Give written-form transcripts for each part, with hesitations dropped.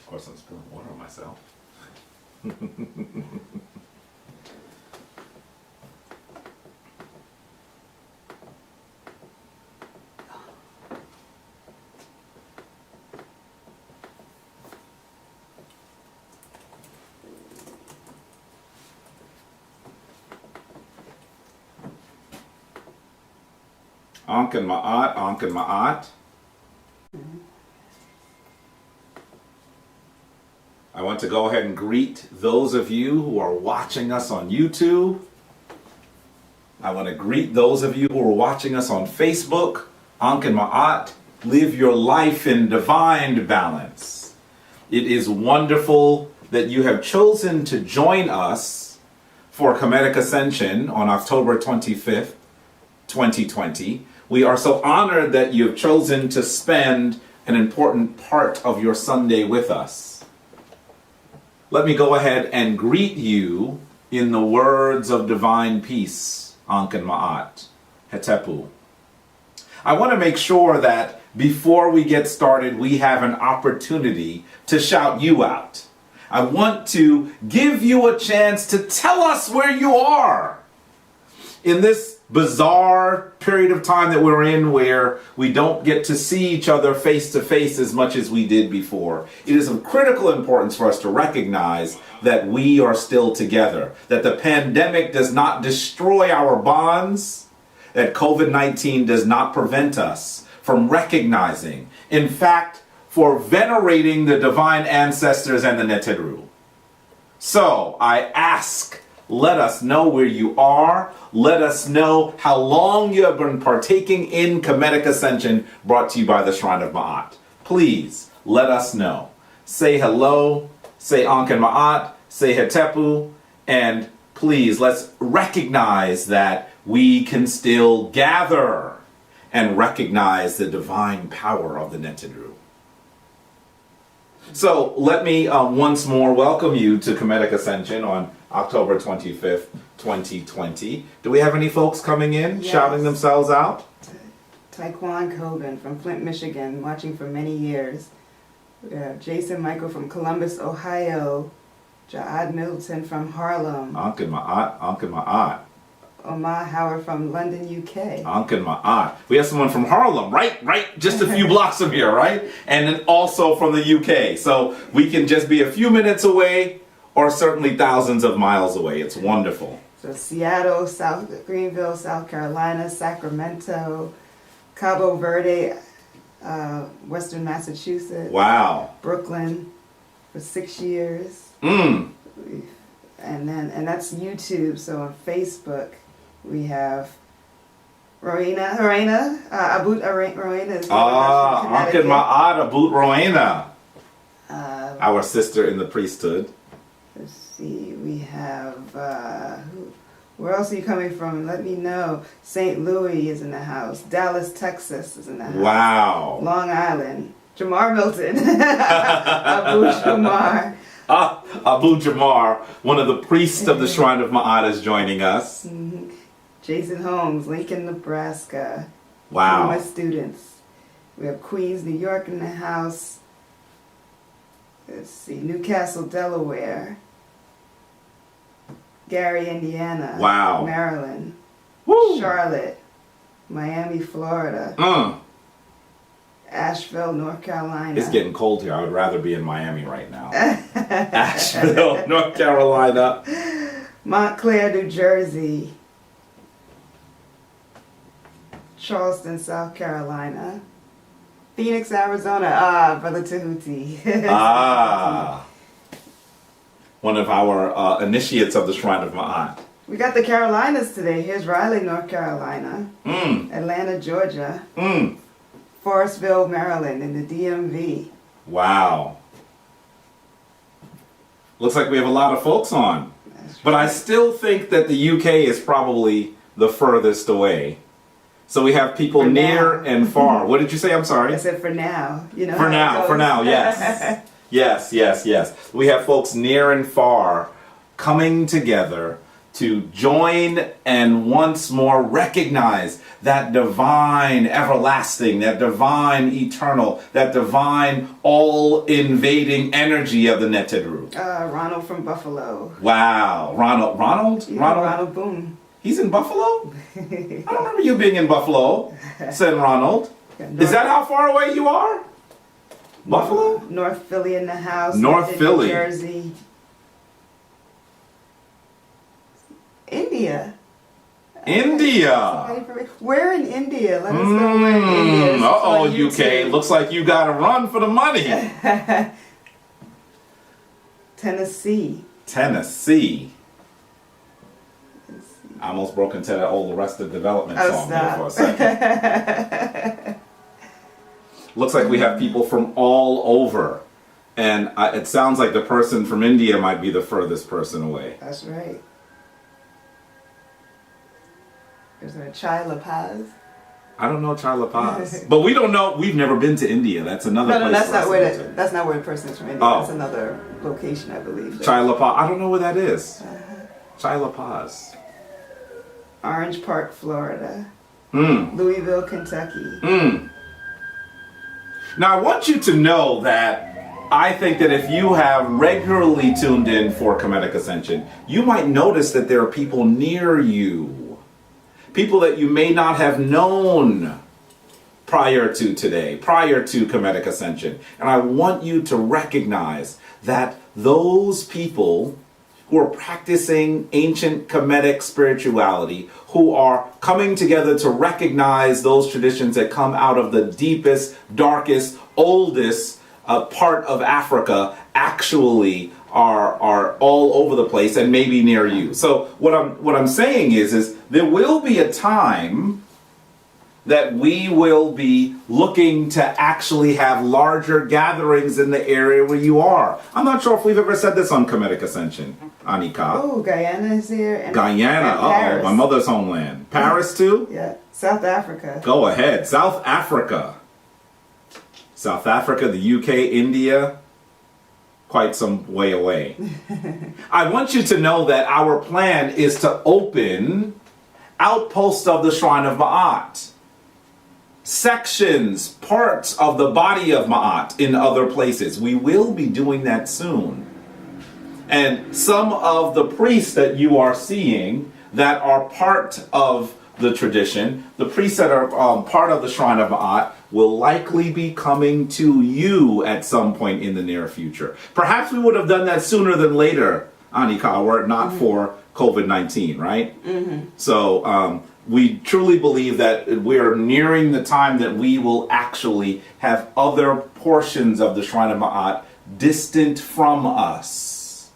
Of course, I'm spilling water on myself. Ankh and Ma'at, Ankh and Ma'at. I want to go ahead and greet those of you who are watching us on YouTube. I want to greet those of you who are watching us on Facebook. Ankh and Ma'at, live your life in divine balance. It is wonderful that you have chosen to join us for Comedic Ascension on October 25th, 2020. We are so honored that you have chosen to spend an important part of your Sunday with us. Let me go ahead and greet you in the words of divine peace, Ankh and Ma'at, Hetepu. I want to make sure that before we get started, we have an opportunity to shout you out. I want to give you a chance to tell us where you are. In this bizarre period of time that we're in where we don't get to see each other face to face as much as we did before, it is of critical importance for us to recognize that we are still together, that the pandemic does not destroy our bonds, that COVID-19 does not prevent us from recognizing, in fact, for venerating the divine ancestors and the Neteru. So I ask, let us know where you are. Let us know how long you have been partaking in Comedic Ascension brought to you by the Shrine of Ma'at. Please let us know. Say hello, say Ankh and Ma'at, say Hetepu, and please let's recognize that we can still gather and recognize the divine power of the Neteru. So let me once more welcome you to Comedic Ascension on October 25th, 2020. Do we have any folks coming in, Yes. shouting themselves out? Taekwon Coben from Flint, Michigan, watching for many years. We have Jason Michael from Columbus, Ohio. Ja'ad Middleton from Harlem. Ankh and Ma'at, Ankh and Ma'at. Omar Howard from London, UK. Ankh and Ma'at. We have someone from Harlem, right? Just a few blocks from here, right? And then also from the UK. So we can just be a few minutes away or certainly thousands of miles away. It's wonderful. So Seattle, Greenville, South Carolina, Sacramento, Cabo Verde, Western Massachusetts. Wow. Brooklyn for 6 years. Mm. And that's YouTube. So on Facebook we have Rowena, Abut Rowena is Ankh and Ma'at, Abut Rowena. Uh, Our sister in the priesthood. Let's see, we have, where else are you coming from? Let me know. St. Louis is in the house. Dallas, Texas is in the house. Wow. Long Island. Jamar Milton. Abu Jamar. Abu Jamar, one of the priests of the Shrine of Ma'at, is joining us. Mm-hmm. Jason Holmes, Lincoln, Nebraska. Wow. One of my students. We have Queens, New York in the house. Let's see, Newcastle, Delaware. Gary, Indiana. Wow. Maryland. Woo. Charlotte. Miami, Florida. Asheville, North Carolina. It's getting cold here. I would rather be in Miami right now. Asheville, North Carolina. Montclair, New Jersey. Charleston, South Carolina. Phoenix, Arizona. Brother Tahuti. One of our initiates of the Shrine of Ma'at. We got the Carolinas today. Here's Raleigh, North Carolina. Atlanta, Georgia. Forestville, Maryland, in the DMV. Wow. Looks like we have a lot of folks on. But I still think that the UK is probably the furthest away. So we have people For near now. and far. What did you say? I'm sorry. I said for now. You know. For now, yes. Yes. We have folks near and far coming together to join and once more recognize that divine everlasting, that divine eternal, that divine all-invading energy of the Neteru. Ronald from Buffalo. Wow. Ronald? Yeah, Ronald? Ronald Boone. He's in Buffalo? I don't remember you being in Buffalo, said Ronald. Is that how far away you are? Buffalo? North Philly in the house. North Philly. New Jersey. India. India. Where in India? Let us know where in India. This is Uh-oh, on UK. YouTube. Looks like you got to run for the money. Tennessee. Tennessee. I almost broke into that old Arrested Development song there for a second. Looks like we have people from all over. And it sounds like the person from India might be the furthest person away. That's right. There's a Chai La Paz. I don't know Chai La Paz. But we don't know. We've never been to India. That's another place. That's for not us where to go to. that's not where the person is from India. Oh. That's another location, I believe. Chai La Paz. I don't know where that is. Chai La Paz. Orange Park, Florida. Louisville, Kentucky. Now I want you to know that I think that if you have regularly tuned in for Comedic Ascension, you might notice that there are people near you. People that you may not have known prior to today, prior to Comedic Ascension. And I want you to recognize that those people who are practicing ancient Kemetic spirituality, who are coming together to recognize those traditions that come out of the deepest, darkest, oldest part of Africa, actually are all over the place and maybe near you. So what I'm saying is there will be a time that we will be looking to actually have larger gatherings in the area where you are. I'm not sure if we've ever said this on Kemetic Ascension, Anika. Oh, Guyana is here. And Guyana, and Paris. my mother's homeland. Paris too? Yeah, South Africa. Go ahead. South Africa. South Africa, the UK, India, quite some way away. I want you to know that our plan is to open outposts of the Shrine of Ma'at. Sections, parts of the body of Ma'at in other places. We will be doing that soon. And some of the priests that you are seeing that are part of the tradition, the priests that are part of the Shrine of Ma'at, will likely be coming to you at some point in the near future. Perhaps we would have done that sooner than later, Anika, were it not for COVID-19, right? So we truly believe that we are nearing the time that we will actually have other portions of the Shrine of Ma'at distant from us.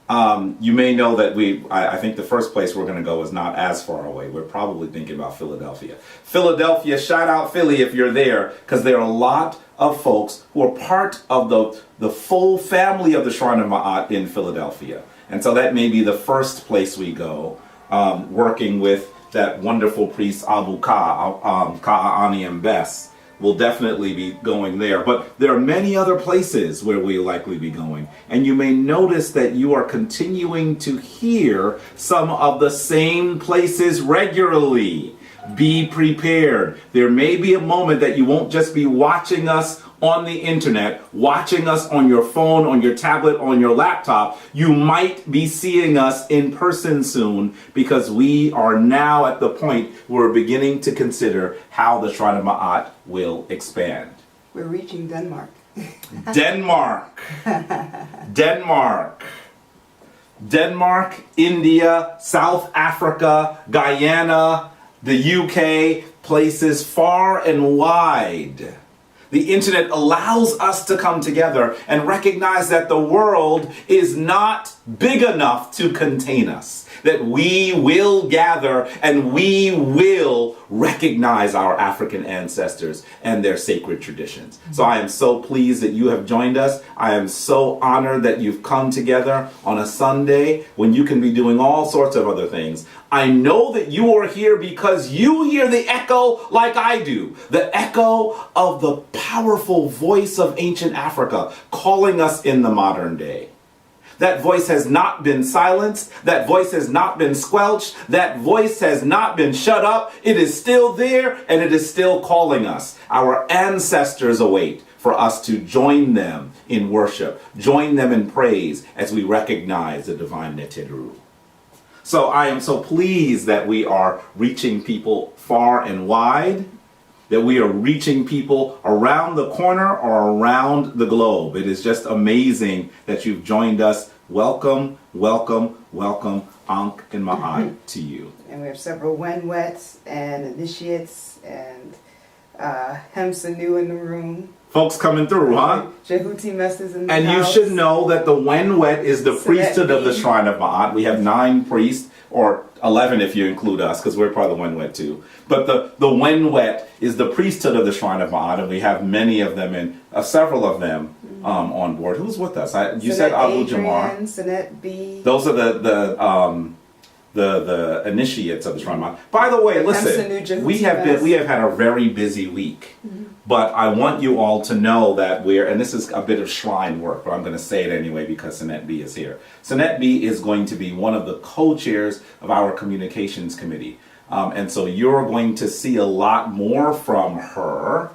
You may know that I think the first place we're going to go is not as far away. We're probably thinking about Philadelphia. Philadelphia, shout out Philly if you're there, because there are a lot of folks who are part of the full family of the Shrine of Ma'at in Philadelphia. And so that may be the first place we go, working with that wonderful priest Abu Ka'ani and Bess. We'll definitely be going there. But there are many other places where we'll likely be going. And you may notice that you are continuing to hear some of the same places regularly. Be prepared. There may be a moment that you won't just be watching us on the internet, watching us on your phone, on your tablet, on your laptop. You might be seeing us in person soon, because we are now at the point where we're beginning to consider how the Shrine of Ma'at will expand. We're reaching Denmark. Denmark. Denmark. Denmark, India, South Africa, Guyana, the UK, places far and wide. The internet allows us to come together and recognize that the world is not big enough to contain us. That we will gather and we will recognize our African ancestors and their sacred traditions. So I am so pleased that you have joined us. I am so honored that you've come together on a Sunday when you can be doing all sorts of other things. I know that you are here because you hear the echo like I do. The echo of the powerful voice of ancient Africa calling us in the modern day. That voice has not been silenced. That voice has not been squelched. That voice has not been shut up. It is still there, and it is still calling us. Our ancestors await for us to join them in worship, join them in praise as we recognize the divine Heru. So I am so pleased that we are reaching people far and wide, that we are reaching people around the corner or around the globe. It is just amazing that you've joined us. Welcome, welcome, welcome, Ankh and Ma'at to you. And we have several Wenwets and initiates and Hemsanu in the room. Folks coming through, huh? Jehuti Mesters in the And house. you should know that the Wenwet is the So priesthood that of the means- Shrine of Ma'at. We have 9 priests, or 11 if you include us, because we're part of the Wenwet too. But the Wenwet is the priesthood of the Shrine of Ma'at, and we have many of them, and several of them on board. Who's with us? You said Abu Jamar. Sanet B. Those are the initiates of the Shrine of Ma'at. By the way, listen, we have had a very busy week. But I want you all to know that and this is a bit of shrine work, but I'm going to say it anyway because Sanet B is here. Sanet B is going to be one of the co-chairs of our communications committee. And so you're going to see a lot more from her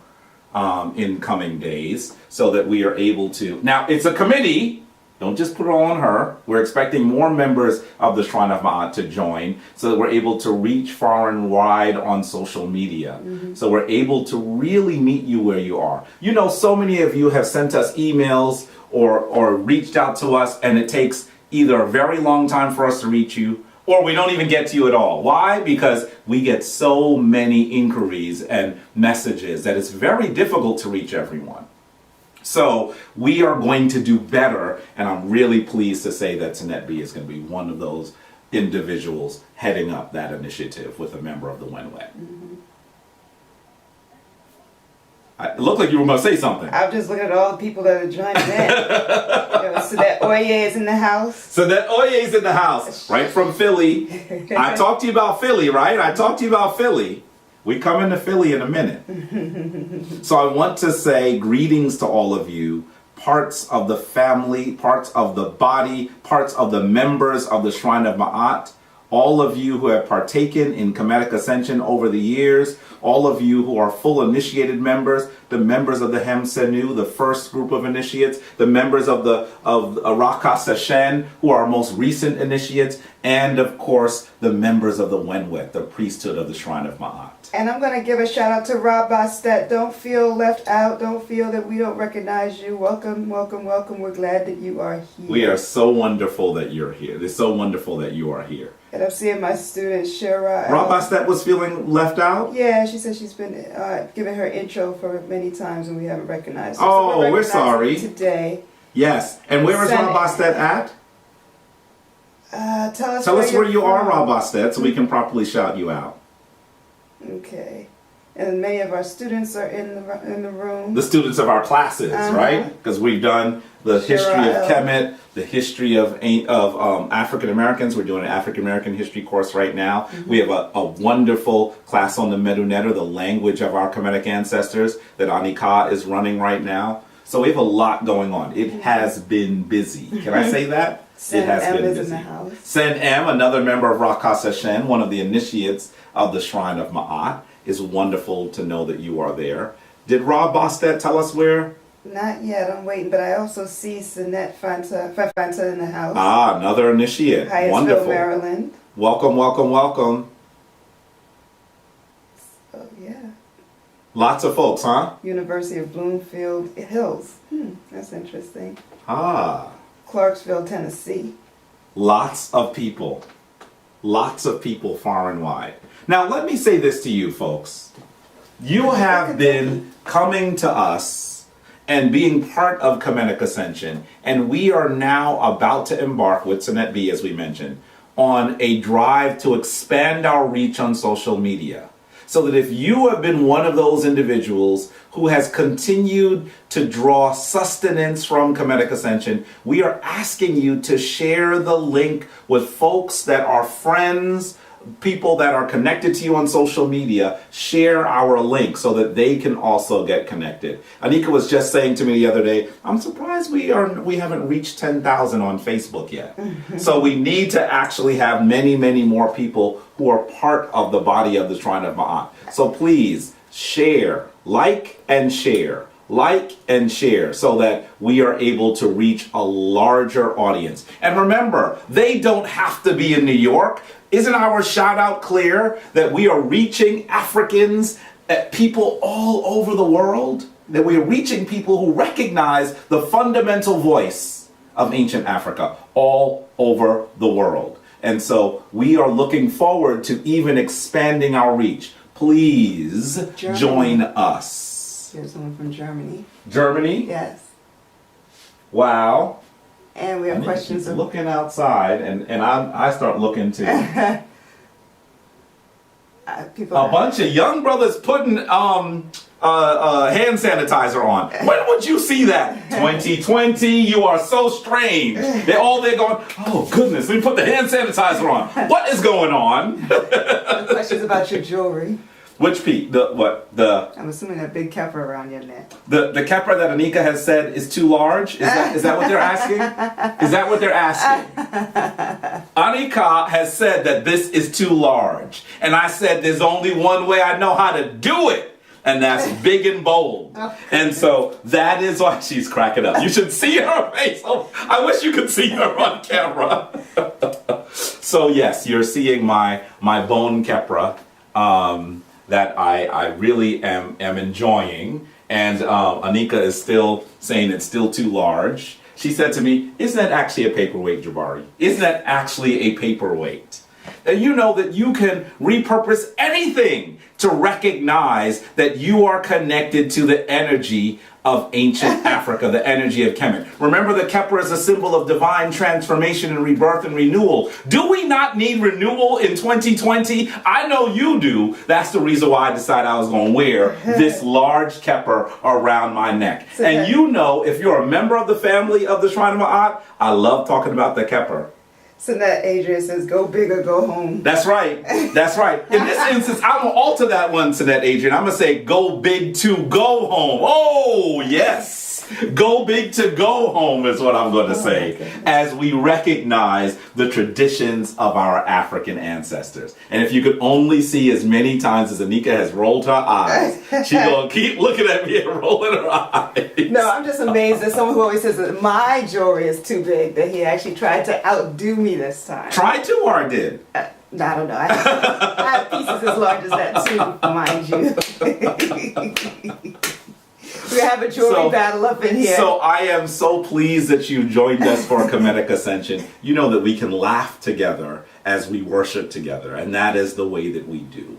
in coming days so that we are able to. Now, it's a committee. Don't just put it all on her. We're expecting more members of the Shrine of Ma'at to join so that we're able to reach far and wide on social media. So we're able to really meet you where you are. You know, so many of you have sent us emails or reached out to us, and it takes either a very long time for us to reach you, or we don't even get to you at all. Why? Because we get so many inquiries and messages that it's very difficult to reach everyone. So we are going to do better, and I'm really pleased to say that Sanet B is going to be one of those individuals heading up that initiative with a member of the Wenwet. It looked like you were going to say something. I'm just looking at all the people that are joining in. So that Oye is in the house. So that Oye is in the house, right from Philly. I talked to you about Philly, right? I talked to you about Philly. We come into Philly in a minute. So I want to say greetings to all of you, parts of the family, parts of the body, parts of the members of the Shrine of Ma'at, all of you who have partaken in Kemetic Ascension over the years, all of you who are full initiated members, the members of the Hemsenu, the first group of initiates, the members of Rakas Hashen, who are our most recent initiates, and of course the members of the Wenwet, the priesthood of the Shrine of Ma'at. And I'm going to give a shout out to Rob Bastet. Don't feel left out. Don't feel that we don't recognize you. Welcome, welcome, welcome. We're glad that you are here. We are so wonderful that you're here. It's so wonderful that you are here. And I'm seeing my student, Shira. Rob Bastet was feeling left out? Yeah, she said she's been giving her intro for many times and we haven't recognized her. Oh, we're recognizing sorry. her today. Yes. And where is Rob Bastet at? Tell us where you are, from. Rob Bastet, so we can properly shout you out. Okay. And many of our students are in the room. The students of our classes, right? Because we've done the history of Kemet, the history of African Americans. We're doing an African American history course right now. We have a wonderful class on the Medunetter, the language of our Kemetic ancestors, that Anika is running right now. So we have a lot going on. It has been busy. Can I say that? Sen It has M been is busy. in the house. Sen M, another member of Rakas Hashen, one of the initiates of the Shrine of Ma'at. It's wonderful to know that you are there. Did Rob Bastet tell us where? Not yet, I'm waiting, but I also see Sinette Fanta in the house. Ah, another initiate. Hyattsville, Wonderful. Maryland. Welcome, welcome, welcome. Oh, yeah. Lots of folks, huh? University of Bloomfield Hills. That's interesting. Ah, Clarksville, Tennessee. lots of people. Lots of people far and wide. Now, let me say this to you, folks. You have been coming to us and being part of Kemetic Ascension, and we are now about to embark with Sanet B, as we mentioned, on a drive to expand our reach on social media. So that if you have been one of those individuals who has continued to draw sustenance from Kemetic Ascension, we are asking you to share the link with folks that are friends, people that are connected to you on social media share our link so that they can also get connected. Anika was just saying to me the other day, I'm surprised we haven't reached 10,000 on Facebook yet. So we need to actually have many, many more people who are part of the body of the Shrine of Ma'at. So please share, like and share. Like and share so that we are able to reach a larger audience. And remember, they don't have to be in New York. Isn't our shout out clear that we are reaching Africans, people all over the world? That we are reaching people who recognize the fundamental voice of ancient Africa all over the world. And so we are looking forward to even expanding our reach. Please join us. There's someone from Germany. Germany? Yes. Wow. And we have questions of looking outside, and I start looking too. people. A bunch of young brothers putting hand sanitizer on. When would you see that? 2020, you are so strange. They're going, oh goodness, let me put the hand sanitizer on. What is going on? Questions about your jewelry. Which piece? I'm assuming that big kepper around your neck. The kepper that Anika has said is too large? Is that what they're asking? Is that what they're asking? Anika has said that this is too large. And I said there's only one way I know how to do it. And that's big and bold. And so that is why she's cracking up. You should see her face. Oh, I wish you could see her on camera. So yes, you're seeing my bone kepra. That I really am enjoying, and Anika is still saying it's still too large. She said to me, isn't that actually a paperweight, Jabari? Isn't that actually a paperweight? And you know that you can repurpose anything to recognize that you are connected to the energy of ancient Africa, the energy of Kemet. Remember, the Kepler is a symbol of divine transformation and rebirth and renewal. Do we not need renewal in 2020? I know you do. That's the reason why I decided I was going to wear this large Kepler around my neck. And you know, if you're a member of the family of the Shrine of Ma'at, I love talking about the Kepler. So that Adrian says, go big or go home. That's right. That's right. In this instance, I'm going to alter that one to that, Adrian. I'm going to say, go big to go home. Oh, yes. Go big to go home is what I'm going to say as we recognize the traditions of our African ancestors. And if you could only see as many times as Anika has rolled her eyes, she's going to keep looking at me and rolling her eyes. No, I'm just amazed that someone who always says that my jewelry is too big, that he actually tried to outdo me this time. Tried to or did? I don't know. I have pieces as large as that too, mind you. We have a jewelry battle up in here. So I am so pleased that you joined us for Kemetic Ascension. You know that we can laugh together as we worship together, and that is the way that we do.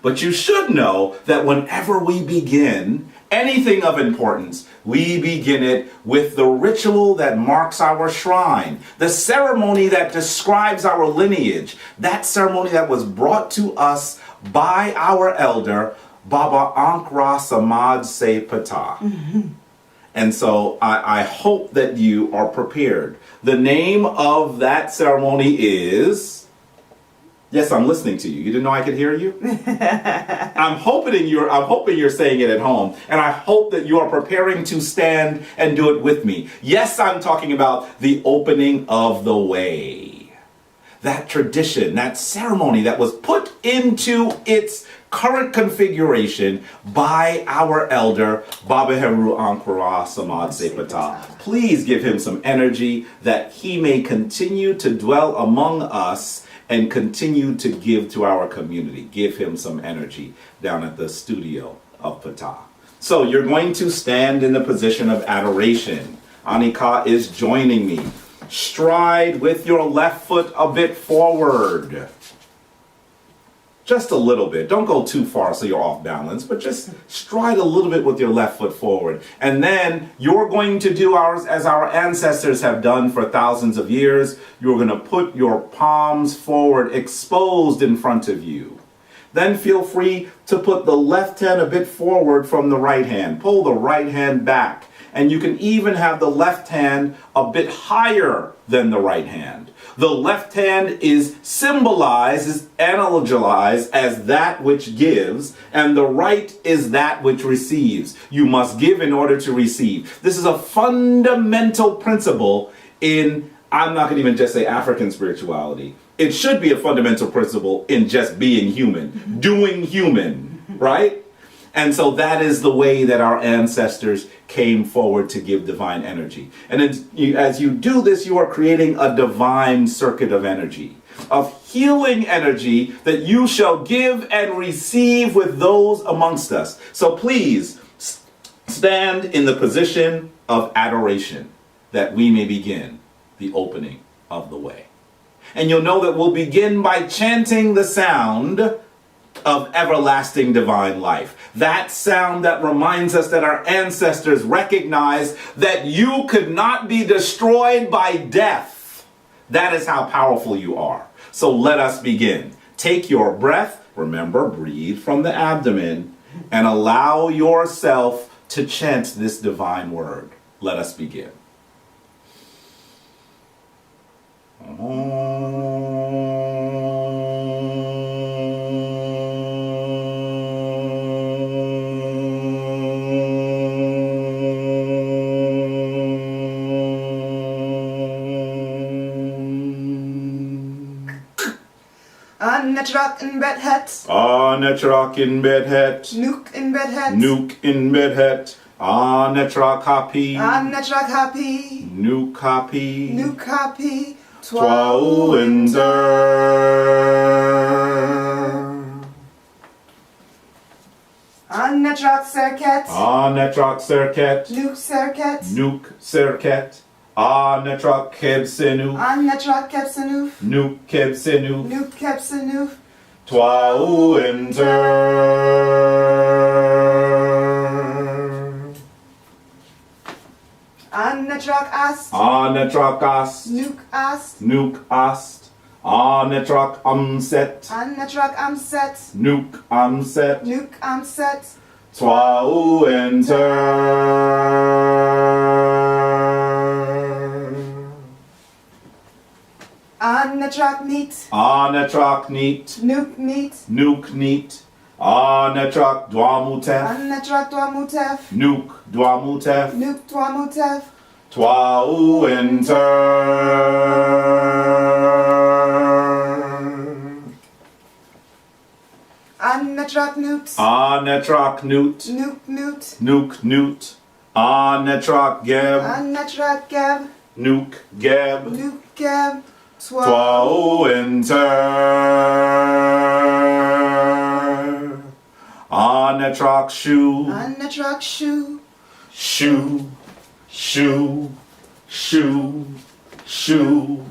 But you should know that whenever we begin anything of importance, we begin it with the ritual that marks our shrine, the ceremony that describes our lineage, that ceremony that was brought to us by our elder, Baba Ankra Samad Se Pata. And so I hope that you are prepared. The name of that ceremony is... Yes, I'm listening to you. You didn't know I could hear you? I'm hoping you're saying it at home, and I hope that you are preparing to stand and do it with me. Yes, I'm talking about the opening of the way. That tradition, that ceremony that was put into its current configuration by our elder, Baba Heru Ankara Samad Sepata. Please give him some energy that he may continue to dwell among us and continue to give to our community. Give him some energy down at the studio of Ptah. So you're going to stand in the position of adoration. Anika is joining me. Stride with your left foot a bit forward. Just a little bit. Don't go too far so you're off balance, but just stride a little bit with your left foot forward. And then you're going to do ours as our ancestors have done for thousands of years. You're going to put your palms forward, exposed in front of you. Then feel free to put the left hand a bit forward from the right hand. Pull the right hand back. And you can even have the left hand a bit higher than the right hand. The left hand is symbolized, is analogized as that which gives, and the right is that which receives. You must give in order to receive. This is a fundamental principle in, I'm not going to even just say African spirituality. It should be a fundamental principle in just being human, doing human, right? And so that is the way that our ancestors came forward to give divine energy. And as you do this, you are creating a divine circuit of energy, of healing energy that you shall give and receive with those amongst us. So please stand in the position of adoration that we may begin the opening of the way. And you'll know that we'll begin by chanting the sound of everlasting divine life. That sound that reminds us that our ancestors recognized that you could not be destroyed by death. That is how powerful you are. So let us begin. Take your breath, remember, breathe from the abdomen, and allow yourself to chant this divine word. Let us begin. Netrak in bed het. Netrak in bed het. Nook in bed het. Nook in bed het. Netrak happy. Netrak happy. Nook happy. Nook happy. Twa winter. Netrak circuit. Netrak circuit. Nook circuit. Nook circuit. Netrak kebsenu. Netrak kepsenuf. Nook kebsenu. Nook kepsenuf. Twa winter. Netrak ast. Netrak ast. Nook ast. Nook ast. Netrak amset. Netrak amset. Nook amset. Nook amset. Twa winter. Netrak meat. Netrak neat. Nook meat. Nook neat. Netrak dwamutef. Netrak dwamutef. Nook dwamutef. Nook dwamutef. Twa winter. Netrak newt. Netrak newt. Nook newt. Nook newt. Netrak geb. Netrak geb. Nook geb. Nook geb. Twa winter. Netrak shoe. Netrak shoe. Shoe. Shoe. Shoe. Shoe.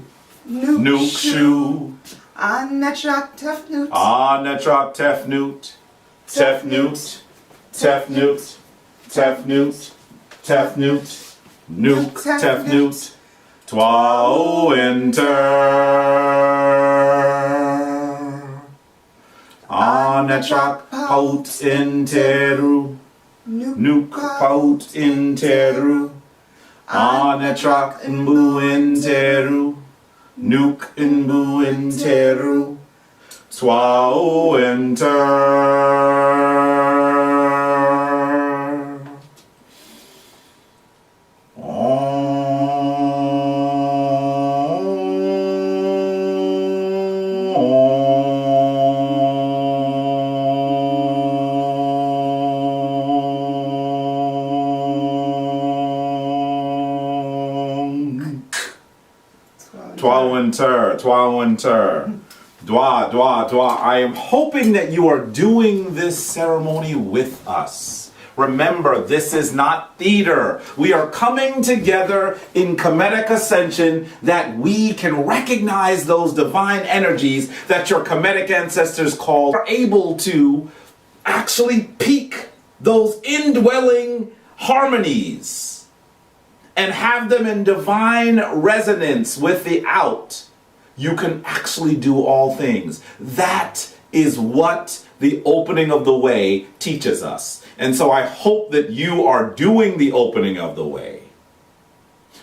Nook shoe. Netrak tefnut. Netrak tefnut. Tefnut. Tefnut. Tefnut. Tefnut. Nook tefnut. Twa winter. Netrak pout in teru. Nook pout in teru. Netrak imbu in teru. Nook imbu in teru. Twa winter. Twa winter, twa winter. Dwa, dwa, dwa. I am hoping that you are doing this ceremony with us. Remember, this is not theater. We are coming together in Kemetic ascension that we can recognize those divine energies that your Kemetic ancestors called, are able to actually peak those indwelling harmonies and have them in divine resonance with the out. You can actually do all things. That is what the opening of the way teaches us. And so I hope that you are doing the opening of the way.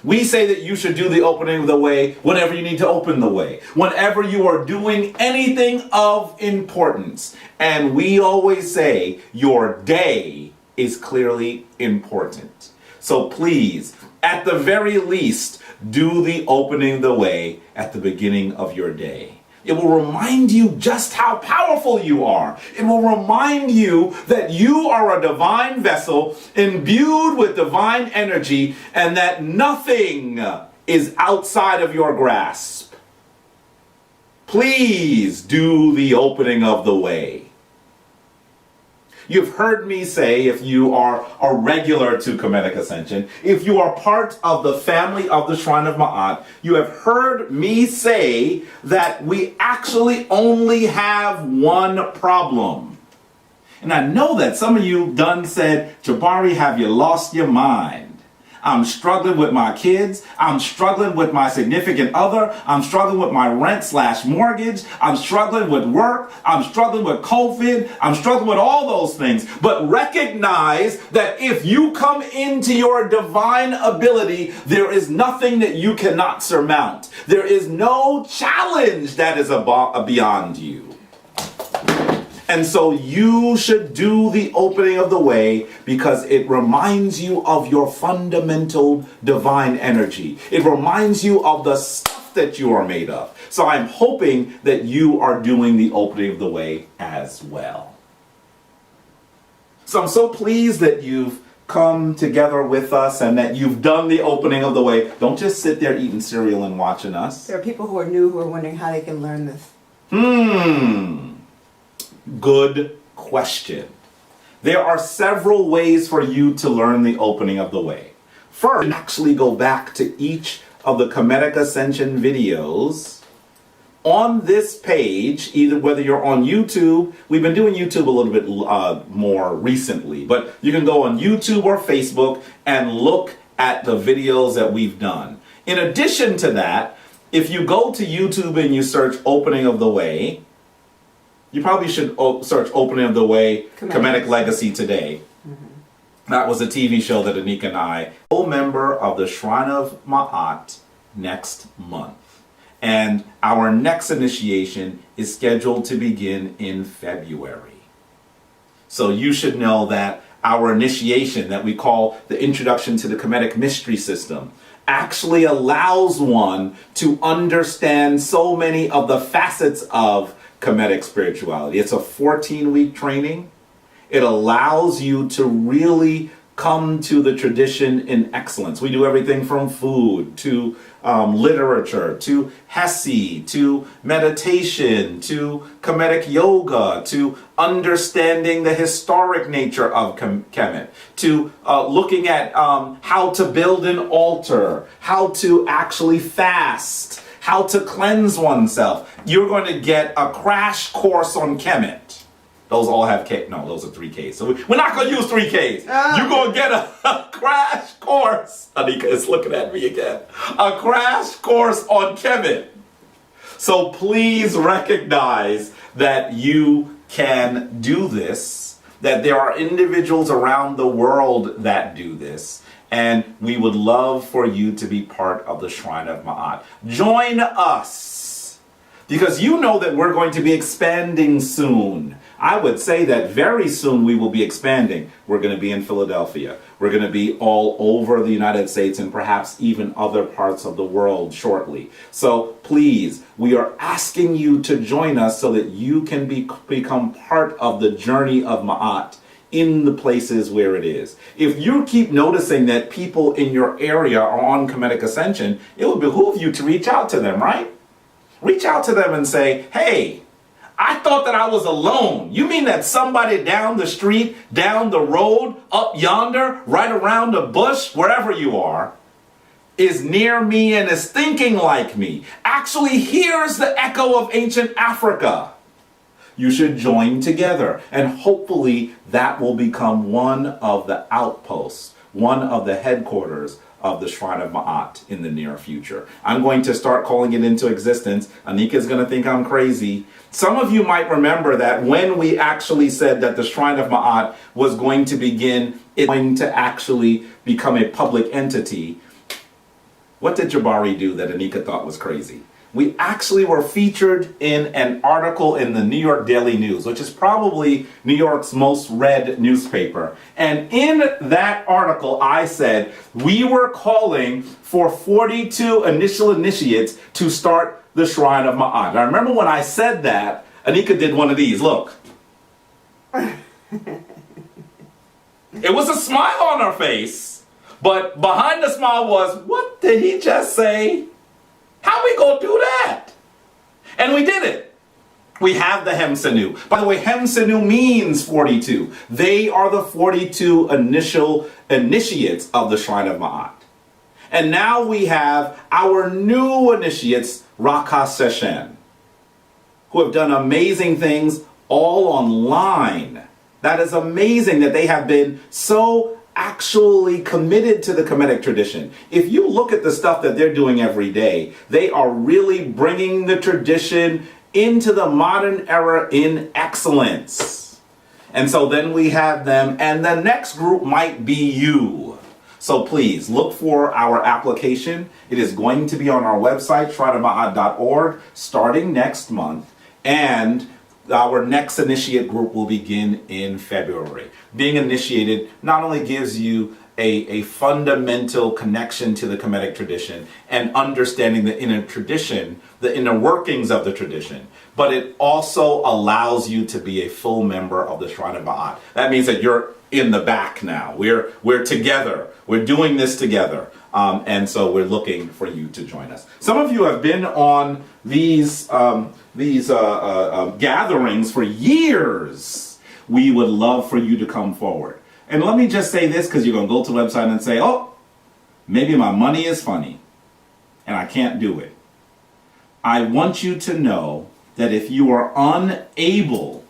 We say that you should do the opening of the way whenever you need to open the way, whenever you are doing anything of importance. And we always say your day is clearly important. So please, at the very least, do the opening of the way at the beginning of your day. It will remind you just how powerful you are. It will remind you that you are a divine vessel imbued with divine energy and that nothing is outside of your grasp. Please do the opening of the way. You've heard me say, if you are a regular to Kemetic Ascension, if you are part of the family of the Shrine of Ma'at, you have heard me say that we actually only have one problem. And I know that some of you done said, Jabari, have you lost your mind? I'm struggling with my kids. I'm struggling with my significant other. I'm struggling with my rent/mortgage. I'm struggling with work. I'm struggling with COVID. I'm struggling with all those things. But recognize that if you come into your divine ability, there is nothing that you cannot surmount. There is no challenge that is beyond you. And so you should do the opening of the way because it reminds you of your fundamental divine energy. It reminds you of the stuff that you are made of. So I'm hoping that you are doing the opening of the way as well. So I'm so pleased that you've come together with us and that you've done the opening of the way. Don't just sit there eating cereal and watching us. There are people who are new who are wondering how they can learn this. Good question. There are several ways for you to learn the opening of the way. First, actually go back to each of the Kemetic Ascension videos on this page, either whether you're on YouTube. We've been doing YouTube a little bit more recently, but you can go on YouTube or Facebook and look at the videos that we've done. In addition to that, if you go to YouTube and you search Opening of the Way, you probably should search Opening of the Way, Kemetic Legacy Today. That was a TV show that Anika and I, full member of the Shrine of Ma'at next month. And our next initiation is scheduled to begin in February. So you should know that our initiation that we call the Introduction to the Kemetic Mystery System actually allows one to understand so many of the facets of Kemetic spirituality. It's a 14-week training. It allows you to really come to the tradition in excellence. We do everything from food to literature to Hesi to meditation to Kemetic yoga to understanding the historic nature of Kemet to looking at how to build an altar, how to actually fast, how to cleanse oneself. You're going to get a crash course on Kemet. Those all have K. No, those are 3Ks. So we're not going to use 3Ks. You're going to get a crash course. Anika is looking at me again. A crash course on Kemet. So please recognize that you can do this, that there are individuals around the world that do this. And we would love for you to be part of the Shrine of Ma'at. Join us, because you know that we're going to be expanding soon. I would say that very soon we will be expanding. We're going to be in Philadelphia. We're going to be all over the United States and perhaps even other parts of the world shortly. So please, we are asking you to join us so that you can become part of the journey of Ma'at in the places where it is. If you keep noticing that people in your area are on Kemetic Ascension, it would behoove you to reach out to them, right? Reach out to them and say, hey, I thought that I was alone. You mean that somebody down the street, down the road, up yonder, right around the bush, wherever you are, is near me and is thinking like me, actually hears the echo of ancient Africa? You should join together, and hopefully that will become one of the outposts, one of the headquarters of the Shrine of Ma'at in the near future. I'm going to start calling it into existence. Anika is going to think I'm crazy. Some of you might remember that when we actually said that the Shrine of Ma'at was going to begin, it's going to actually become a public entity. What did Jabari do that Anika thought was crazy? We actually were featured in an article in the New York Daily News, which is probably New York's most read newspaper. And in that article, I said we were calling for 42 initial initiates to start the Shrine of Ma'at. I remember when I said that, Anika did one of these. Look. It was a smile on her face, but behind the smile was, what did he just say? How we gonna do that? And we did it. We have the Hemsenu. By the way, Hemsenu means 42. They are the 42 initial initiates of the Shrine of Ma'at. And now we have our new initiates, Rakas Seshen, who have done amazing things all online. That is amazing that they have been so actually committed to the Kemetic tradition. If you look at the stuff that they're doing every day, they are really bringing the tradition into the modern era in excellence. And so then we have them, and the next group might be you. So please look for our application. It is going to be on our website, shrineofma'at.org, starting next month. And our next initiate group will begin in February. Being initiated not only gives you a fundamental connection to the Kemetic tradition and understanding the inner tradition, the inner workings of the tradition, but it also allows you to be a full member of the Shrine of Ma'at. That means that you're in the back now. We're together. We're doing this together. And so we're looking for you to join us. Some of you have been on these gatherings for years. We would love for you to come forward. And let me just say this, because you're going to go to the website and say, oh, maybe my money is funny and I can't do it. I want you to know that if you are unable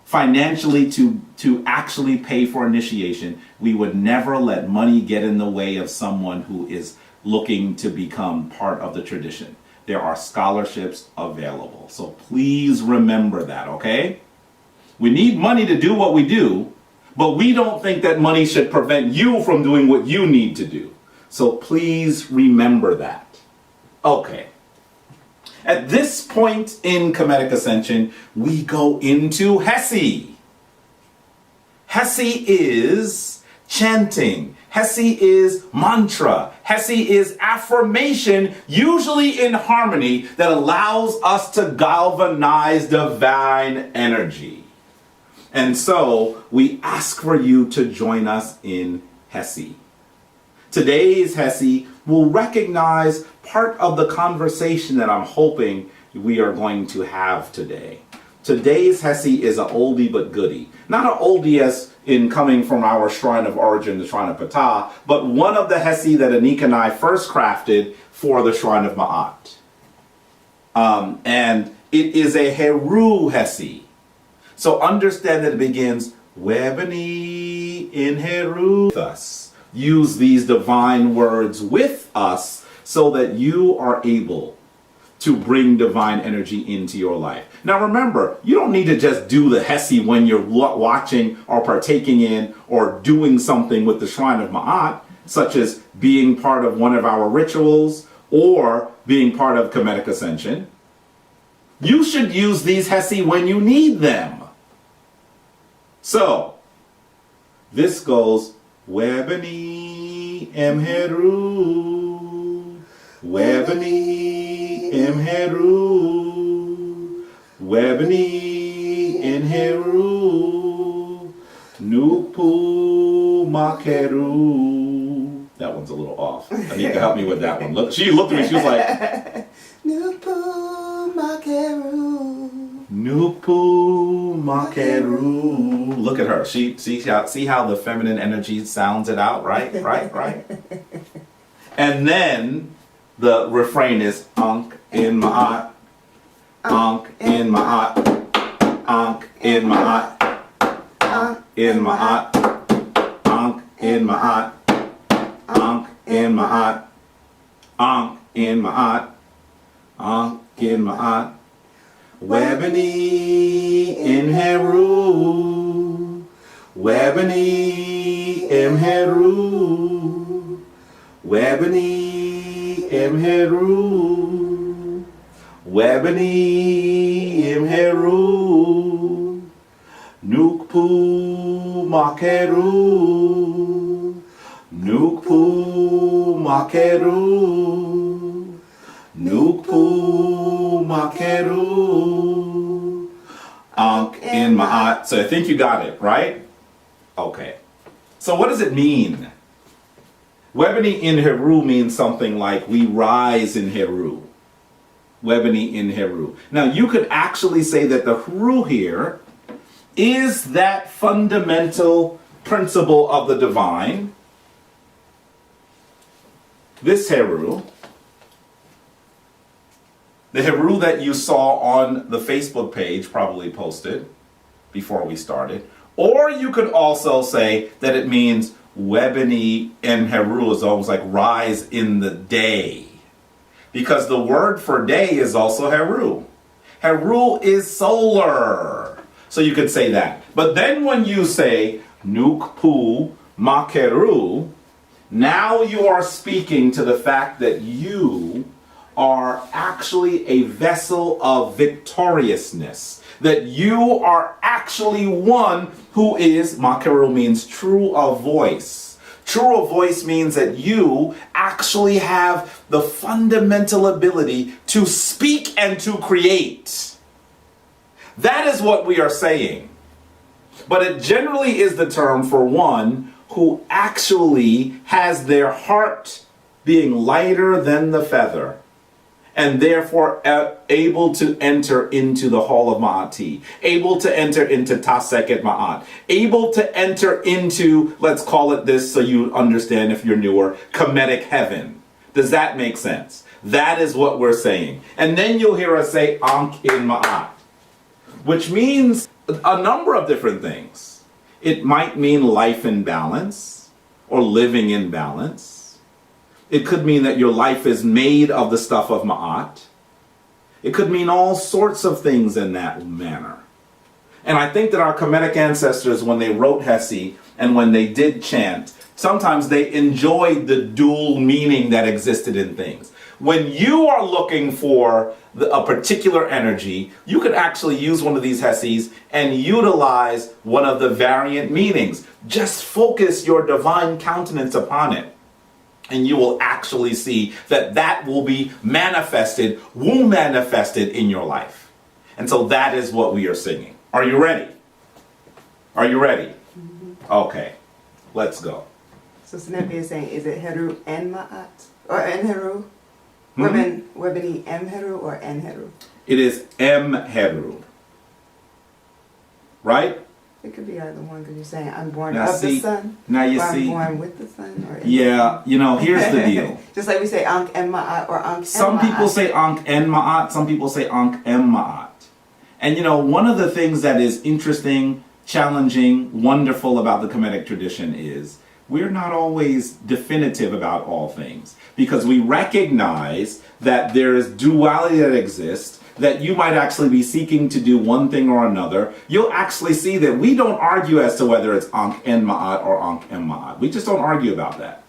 financially to actually pay for initiation, we would never let money get in the way of someone who is looking to become part of the tradition. There are scholarships available. So please remember that, okay? We need money to do what we do, but we don't think that money should prevent you from doing what you need to do. So please remember that. Okay. At this point in Kemetic Ascension, we go into Hesi. Hesi is chanting. Hesi is mantra. Hesi is affirmation, usually in harmony, that allows us to galvanize divine energy. And so we ask for you to join us in Hesi. Today's Hesi will recognize part of the conversation that I'm hoping we are going to have today. Today's Hesi is an oldie but goodie. Not an oldie as in coming from our shrine of origin, the Shrine of Ptah, but one of the Hesi that Anika and I first crafted for the Shrine of Ma'at. And it is a Heru Hesi. So understand that it begins, Webani in Heru. Thus, use these divine words with us so that you are able to bring divine energy into your life. Now remember, you don't need to just do the Hesi when you're watching or partaking in or doing something with the Shrine of Ma'at, such as being part of one of our rituals or being part of Kemetic Ascension. You should use these Hesi when you need them. So, this goes, Webani em Heru, Webani em Heru, Webani in Heru, Nupu Makeru. That one's a little off. I need to help me with that one. Look, she looked at me, she was like, Nupu Makeru. Nupu Makeru. Look at her. She see how the feminine energy sounds it out, right? And then the refrain is Ankh in Ma'at, Ankh in Ma'at, Ankh in Ma'at, Ankh in Ma'at, Ankh in Ma'at, Ankh in Ma'at, Ankh in Ma'at, Ankh in Ma'at. Webani in Heru, Webani em Heru, Webani em Heru. Webani em Heru. Nukpu makeru. Nukpu makeru. Nukpu makeru. Ankh in ma'at. So I think you got it, right? Okay. So what does it mean? Webani in Heru means something like we rise in Heru. Webani in Heru. Now you could actually say that the Heru here is that fundamental principle of the divine. This Heru, the Heru that you saw on the Facebook page, probably posted before we started. Or you could also say that it means Webani and Heru is almost like rise in the day. Because the word for day is also Heru. Heru is solar. So you could say that. But then when you say Nukpu Makeru, now you are speaking to the fact that you are actually a vessel of victoriousness. That you are actually one who is, Makeru means true of voice. True of voice means that you actually have the fundamental ability to speak and to create. That is what we are saying. But it generally is the term for one who actually has their heart being lighter than the feather, and therefore able to enter into the hall of Ma'ati, able to enter into Taseket Ma'at, able to enter into, let's call it this so you understand if you're newer, Kemetic heaven. Does that make sense? That is what we're saying. And then you'll hear us say Ankh in Ma'at, which means a number of different things. It might mean life in balance or living in balance. It could mean that your life is made of the stuff of Ma'at. It could mean all sorts of things in that manner. And I think that our Kemetic ancestors, when they wrote Hesi and when they did chant, sometimes they enjoyed the dual meaning that existed in things. When you are looking for a particular energy, you could actually use one of these Hesis and utilize one of the variant meanings. Just focus your divine countenance upon it, and you will actually see that that will be manifested in your life. And so that is what we are singing. Are you ready? Are you ready? Mm-hmm. Okay, let's go. So Sinepi is saying, is it Heru and Ma'at? Or en Heru? Webani em Heru or en Heru? It is em Heru. Right? It could be either one, because you're saying I'm born Now of the sun. Now you or see. I'm born with the sun. Or Yeah, you know, here's the deal. Just like we say Ankh en Ma'at or Ankh en Some Ma'at. people say Ankh en Ma'at, some people say Ankh em Ma'at. And you know, one of the things that is interesting, challenging, wonderful about the Kemetic tradition is we're not always definitive about all things, because we recognize that there is duality that exists, that you might actually be seeking to do one thing or another. You'll actually see that we don't argue as to whether it's Ankh en Ma'at or Ankh em Ma'at. We just don't argue about that.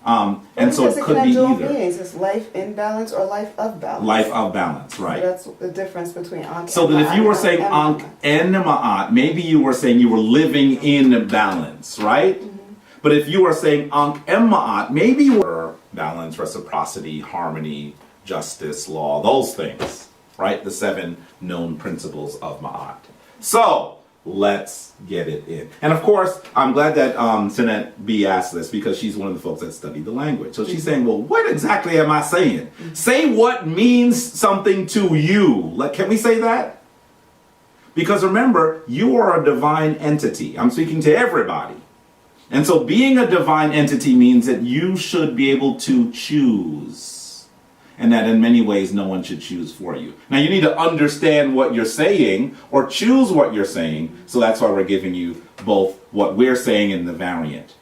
And so it could be either. It's life in balance or life of balance. Life of balance, right. So that's the difference between Ankh So en that Ma'at if you were and saying Ankh Ankh en Ma'at, maybe you were saying you were living in balance, right? Mm-hmm. But if you were saying Ankh em Ma'at, maybe you were balance, reciprocity, harmony, justice, law, those things, right? The 7 known principles of Ma'at. So, let's get it in. And of course, I'm glad that Sinet B asked this, because she's one of the folks that studied the language. So she's saying, well, what exactly am I saying? Say what means something to you. Can we say that? Because remember, you are a divine entity. I'm speaking to everybody. And so being a divine entity means that you should be able to choose. And that in many ways, no one should choose for you. Now you need to understand what you're saying or choose what you're saying. So that's why we're giving you both what we're saying in the variant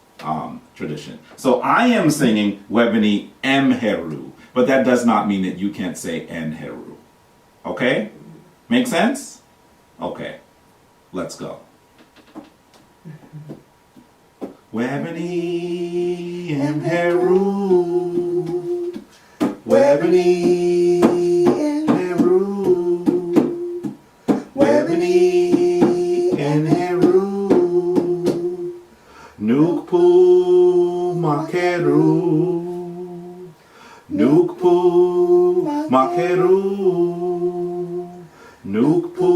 tradition. So I am singing Webani em Heru, but that does not mean that you can't say en Heru. Okay? Make sense? Okay. Let's go. Webani em Heru. Webony and Heru, Webony and Heru, Nukpu Makeru, Nukpu Makeru, Nukpu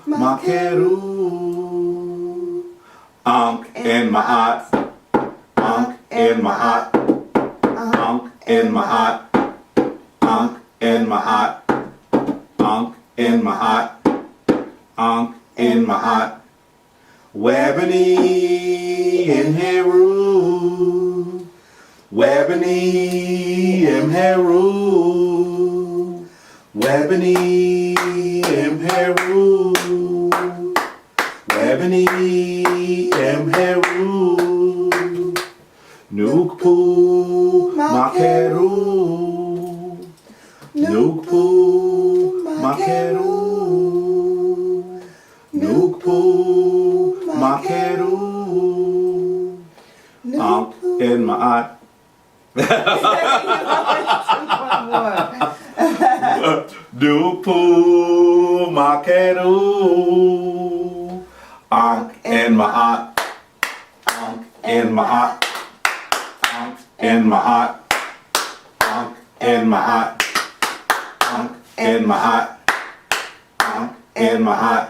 Makeru, Ankh and Ma'at, Ankh and Ma'at, Ankh and Ma'at, Ankh and Ma'at, Ankh and Ma'at, Ankh and Ma'at, Webony and Heru, Webony and Heru, Webony and Heru, Webony and Heru, Nukpu Makeru, Nukpu Makeru, Nukpu Makeru, Ankh and Ma'at. Nukpu Makeru, Ankh and Ma'at, Ankh and Ma'at, Ankh and Ma'at, Ankh and Ma'at, Ankh and Ma'at, Ankh and Ma'at,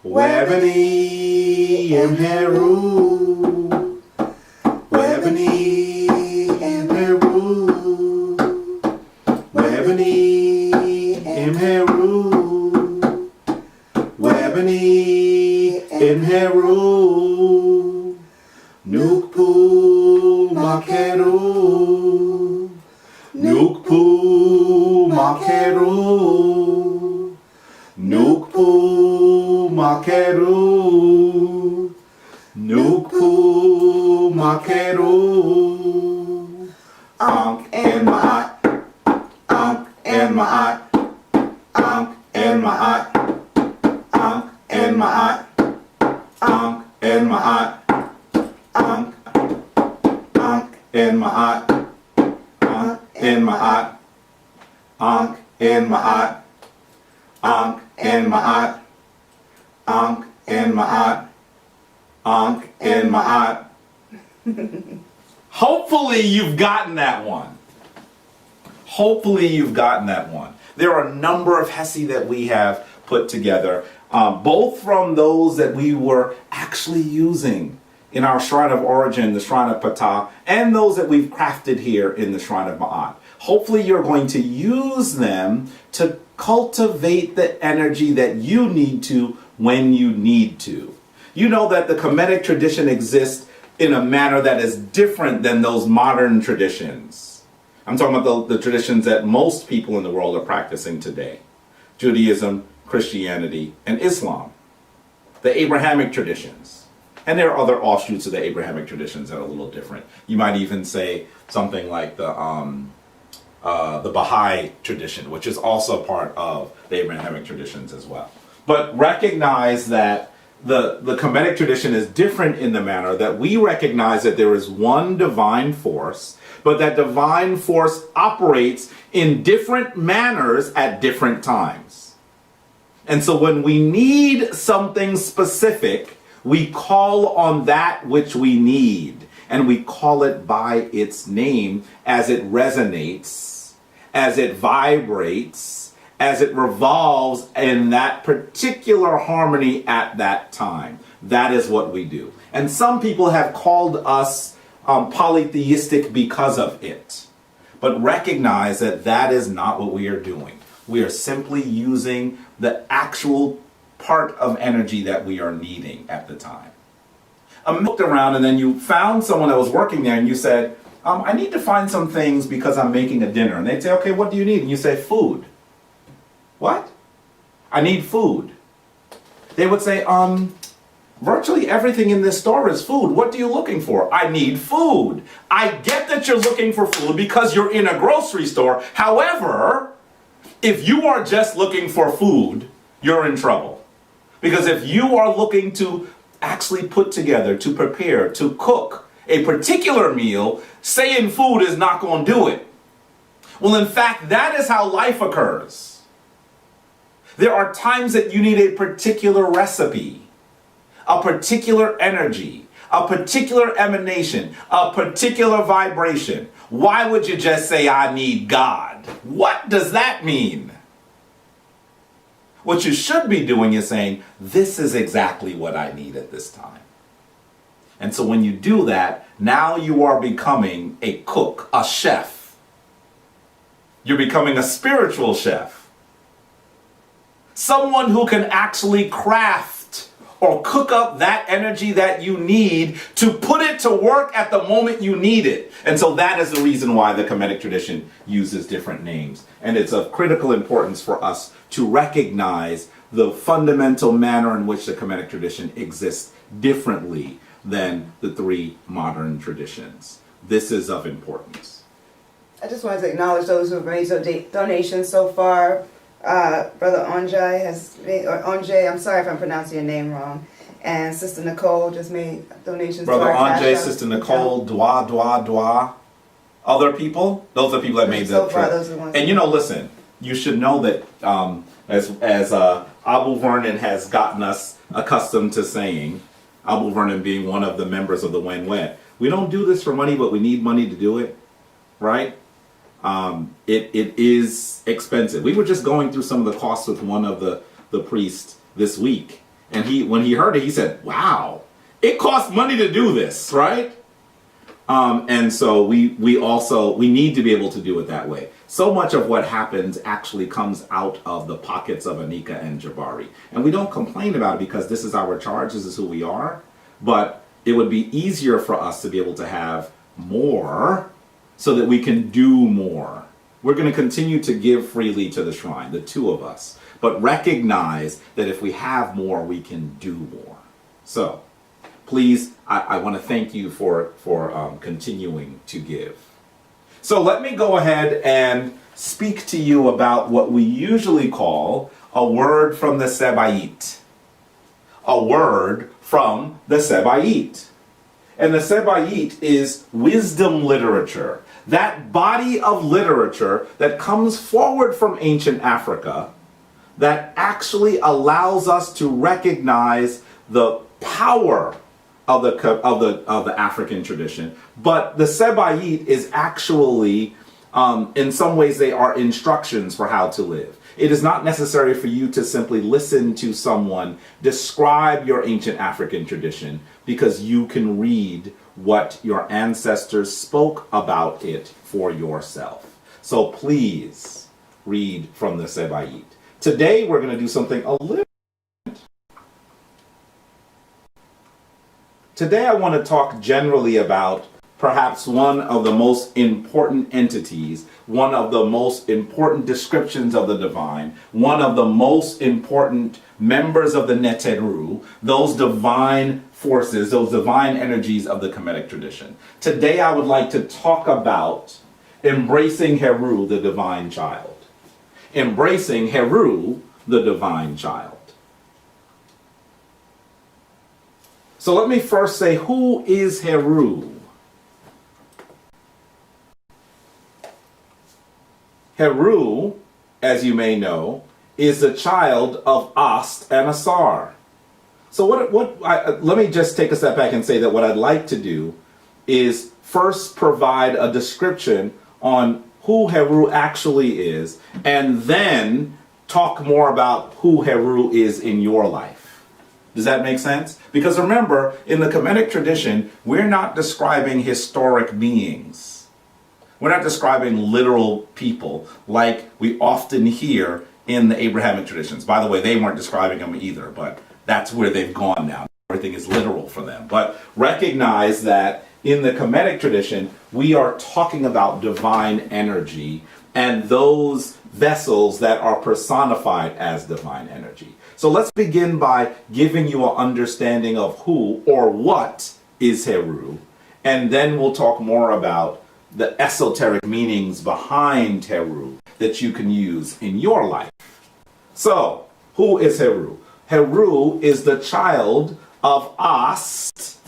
Webony and Heru, Webony and Heru, Webony and Heru, Webony and Heru, Nukpu Makeru, Nukpu Makeru, Nukpu Makeru, Nukpu Makeru, Ankh and Ma'at, Ankh and Ma'at, Ankh and Ma'at, Ankh and Ma'at, Ankh and Ma'at, Ankh and Ma'at, Ankh and Ma'at, Ankh and Ma'at, Ankh and Ma'at, Ankh and Ma'at, Ankh and Ma'at. Hopefully you've gotten that one. Hopefully you've gotten that one. There are a number of Hesi that we have put together, both from those that we were actually using in our Shrine of Origin, the Shrine of Ptah, and those that we've crafted here in the Shrine of Ma'at. Hopefully you're going to use them to cultivate the energy that you need to when you need to. You know that the Kemetic tradition exists in a manner that is different than those modern traditions. I'm talking about the traditions that most people in the world are practicing today. Judaism, Christianity, and Islam. The Abrahamic traditions. And there are other offshoots of the Abrahamic traditions that are a little different. You might even say something like the Baha'i tradition, which is also part of the Abrahamic traditions as well. But recognize that the Kemetic tradition is different in the manner that we recognize that there is one divine force, but that divine force operates in different manners at different times. And so when we need something specific, we call on that which we need, and we call it by its name as it resonates, as it vibrates, as it revolves in that particular harmony at that time. That is what we do. And some people have called us polytheistic because of it. But recognize that that is not what we are doing. We are simply using the actual part of energy that we are needing at the time. I looked around and then you found someone that was working there and you said, I need to find some things because I'm making a dinner. And they'd say, okay, what do you need? And you say, food. What? I need food. They would say, virtually everything in this store is food. What are you looking for? I need food. I get that you're looking for food because you're in a grocery store. However, if you are just looking for food, you're in trouble. Because if you are looking to actually put together, to prepare, to cook a particular meal, saying food is not going to do it. Well, in fact, that is how life occurs. There are times that you need a particular recipe, a particular energy, a particular emanation, a particular vibration. Why would you just say, I need God? What does that mean? What you should be doing is saying, this is exactly what I need at this time. And so when you do that, now you are becoming a cook, a chef. You're becoming a spiritual chef. Someone who can actually craft or cook up that energy that you need to put it to work at the moment you need it. And so that is the reason why the Kemetic tradition uses different names. And it's of critical importance for us to recognize the fundamental manner in which the Kemetic tradition exists differently than the three modern traditions. This is of importance. I just wanted to acknowledge those who have made donations so far. Brother Onjay has made, or Onjay, I'm sorry if I'm pronouncing your name wrong, and Sister Nicole just made donations. Brother to our Onjay, Cash App Sister Nicole, Dwa. Other people, those are people that made so the far, trip. those are the ones. And you know, listen, you should know that as Abu Vernon has gotten us accustomed to saying, Abu Vernon being one of the members of the Wen Wen, we don't do this for money, but we need money to do it, right? It is expensive. We were just going through some of the costs with one of the priests this week. And when he heard it, he said, wow, it costs money to do this, right? And so we need to be able to do it that way. So much of what happens actually comes out of the pockets of Anika and Jabari. And we don't complain about it because this is our charge, this is who we are. But it would be easier for us to be able to have more so that we can do more. We're going to continue to give freely to the shrine, the two of us. But recognize that if we have more, we can do more. So please, I want to thank you for continuing to give. So let me go ahead and speak to you about what we usually call a word from the Sebayit. A word from the Sebayit. And the Sebayit is wisdom literature. That body of literature that comes forward from ancient Africa that actually allows us to recognize the power of the African tradition. But the Sebayit is actually, in some ways, they are instructions for how to live. It is not necessary for you to simply listen to someone describe your ancient African tradition, because you can read what your ancestors spoke about it for yourself. So please read from the Sebayit. Today we're going to do something a little different. Today I want to talk generally about perhaps one of the most important entities, one of the most important descriptions of the divine, one of the most important members of the Neteru, those divine forces, those divine energies of the Kemetic tradition. Today I would like to talk about embracing Heru, the divine child. Embracing Heru, the divine child. So let me first say, who is Heru? Heru, as you may know, is the child of Ast and Asar. So let me just take a step back and say that what I'd like to do is first provide a description on who Heru actually is, and then talk more about who Heru is in your life. Does that make sense? Because remember, in the Kemetic tradition, we're not describing historic beings. We're not describing literal people like we often hear in the Abrahamic traditions. By the way, they weren't describing them either, but that's where they've gone now. Everything is literal for them. But recognize that in the Kemetic tradition, we are talking about divine energy and those vessels that are personified as divine energy. So let's begin by giving you an understanding of who or what is Heru, and then we'll talk more about the esoteric meanings behind Heru that you can use in your life. So, who is Heru? Heru is the child of Ast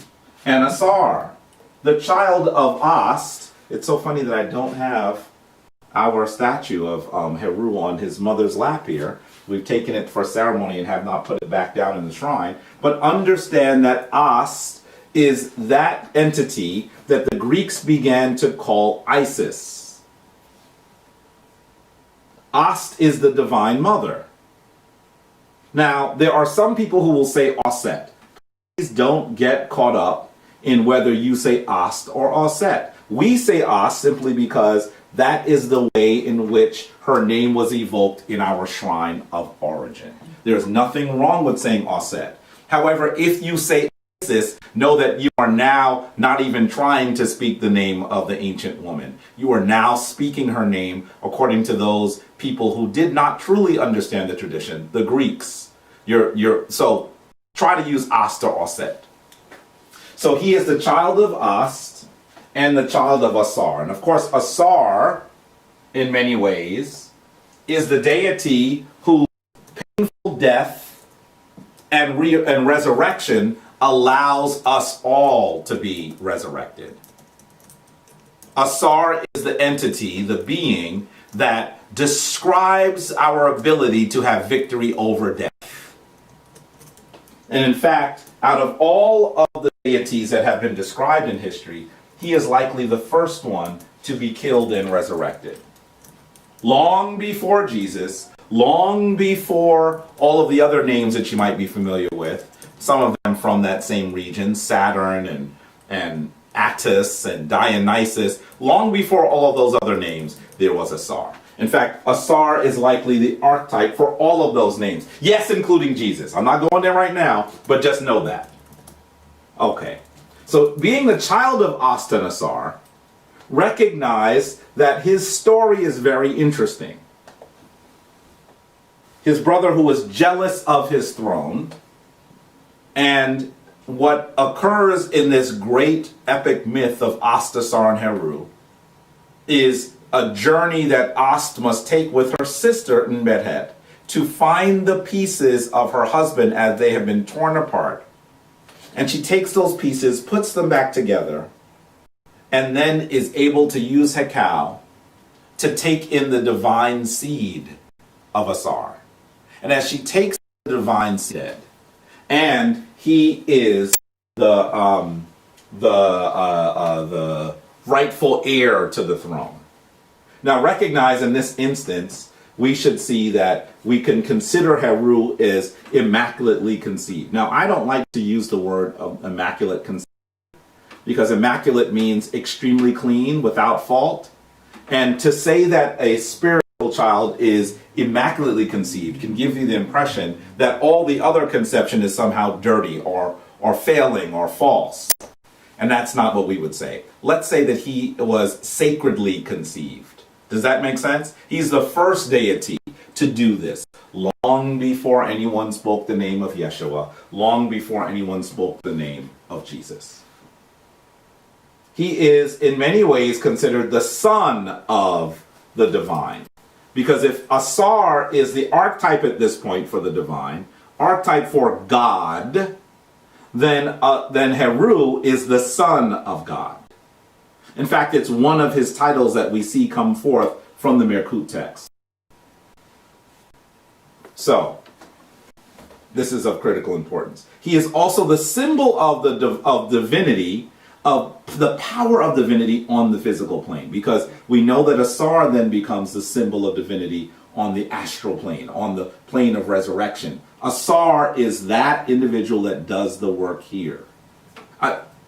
and Asar. The child of Ast, it's so funny that I don't have our statue of Heru on his mother's lap here. We've taken it for ceremony and have not put it back down in the shrine. But understand that Ast is that entity that the Greeks began to call Isis. Ast is the divine mother. Now, there are some people who will say Aset. Please don't get caught up in whether you say Ast or Aset. We say Ast simply because that is the way in which her name was evoked in our shrine of origin. There's nothing wrong with saying Aset. However, if you say Isis, know that you are now not even trying to speak the name of the ancient woman. You are now speaking her name according to those people who did not truly understand the tradition, the Greeks. So try to use Ast or Aset. So he is the child of Ast and the child of Asar. And of course, Asar, in many ways, is the deity whose painful death and resurrection allows us all to be resurrected. Asar is the entity, the being, that describes our ability to have victory over death. And in fact, out of all of the deities that have been described in history, he is likely the first one to be killed and resurrected. Long before Jesus, long before all of the other names that you might be familiar with, some of them from that same region, Saturn and Attis and Dionysus, long before all of those other names, there was Asar. In fact, Asar is likely the archetype for all of those names. Yes, including Jesus. I'm not going there right now, but just know that. Okay. So being the child of Ast and Asar, recognize that his story is very interesting. His brother who was jealous of his throne, and what occurs in this great epic myth of Ast, Asar, and Heru is a journey that Ast must take with her sister Enbedhet to find the pieces of her husband as they have been torn apart. And she takes those pieces, puts them back together, and then is able to use Hekau to take in the divine seed of Asar. And as she takes the divine seed, and he is the rightful heir to the throne. Now recognize in this instance, we should see that we can consider Heru as immaculately conceived. Now, I don't like to use the word immaculate conceived because immaculate means extremely clean, without fault. And to say that a spiritual child is immaculately conceived can give you the impression that all the other conception is somehow dirty or failing or false. And that's not what we would say. Let's say that he was sacredly conceived. Does that make sense? He's the first deity to do this, long before anyone spoke the name of Yeshua, long before anyone spoke the name of Jesus. He is in many ways considered the son of the divine. Because if Asar is the archetype at this point for the divine, archetype for God, then Heru is the son of God. In fact, it's one of his titles that we see come forth from the Merkut text. So, this is of critical importance. He is also the symbol of divinity, of the power of divinity on the physical plane, because we know that Asar then becomes the symbol of divinity on the astral plane, on the plane of resurrection. Asar is that individual that does the work here.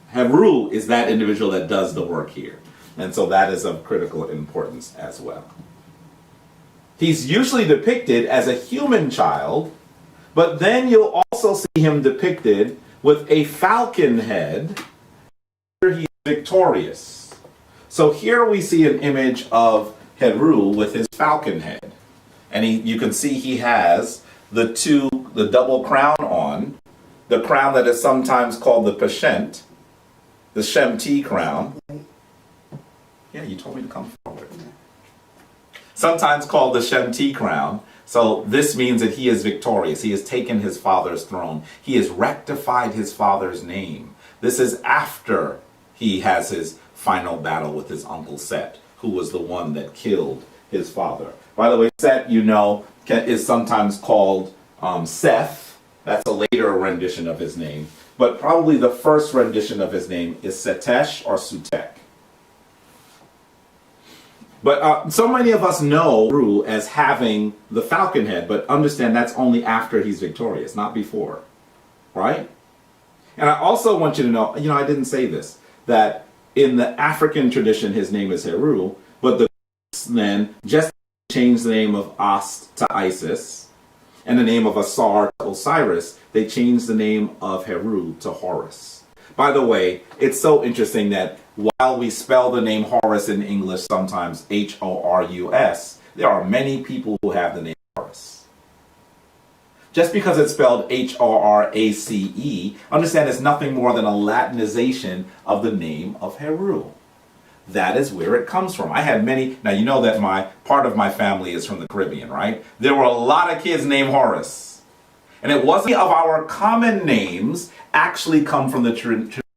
Heru is that individual that does the work here. And so that is of critical importance as well. He's usually depicted as a human child, but then you'll also see him depicted with a falcon head. Here he's victorious. So here we see an image of Heru with his falcon head. And you can see he has the double crown on, the crown that is sometimes called the Peshent, the Shemti crown. Yeah, you told me to come forward. Sometimes called the Shemti crown. So this means that he is victorious. He has taken his father's throne. He has rectified his father's name. This is after he has his final battle with his uncle Set, who was the one that killed his father. By the way, Set, you know, is sometimes called Seth. That's a later rendition of his name. But probably the first rendition of his name is Setesh or Sutek. But so many of us know Heru as having the falcon head, but understand that's only after he's victorious, not before. Right? And I also want you to know, you know, I didn't say this, that in the African tradition, his name is Heru, but the then just changed the name of Ast to Isis, and the name of Asar to Osiris. They changed the name of Heru to Horus. By the way, it's so interesting that while we spell the name Horus in English sometimes Horus, there are many people who have the name Horus. Just because it's spelled Horrace, understand it's nothing more than a Latinization of the name of Heru. That is where it comes from. I had many, now you know that part of my family is from the Caribbean, right? There were a lot of kids named Horace. And it wasn't of our common names actually come from the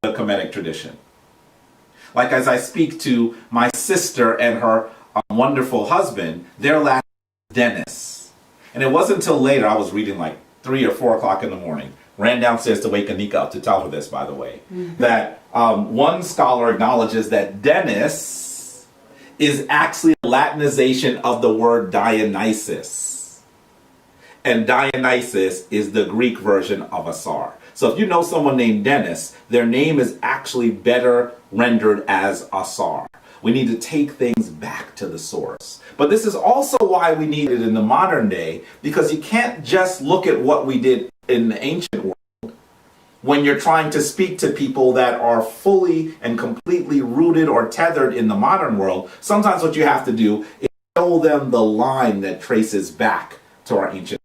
Kemetic tradition. Like as I speak to my sister and her wonderful husband, their last name is Dennis. And it wasn't until later, I was reading like 3 or 4 o'clock in the morning, ran downstairs to wake Anika up to tell her this, by the way, that one scholar acknowledges that Dennis is actually a Latinization of the word Dionysus. And Dionysus is the Greek version of Asar. So if you know someone named Dennis, their name is actually better rendered as Asar. We need to take things back to the source. But this is also why we need it in the modern day, because you can't just look at what we did in the ancient world when you're trying to speak to people that are fully and completely rooted or tethered in the modern world. Sometimes what you have to do is show them the line that traces back to our ancient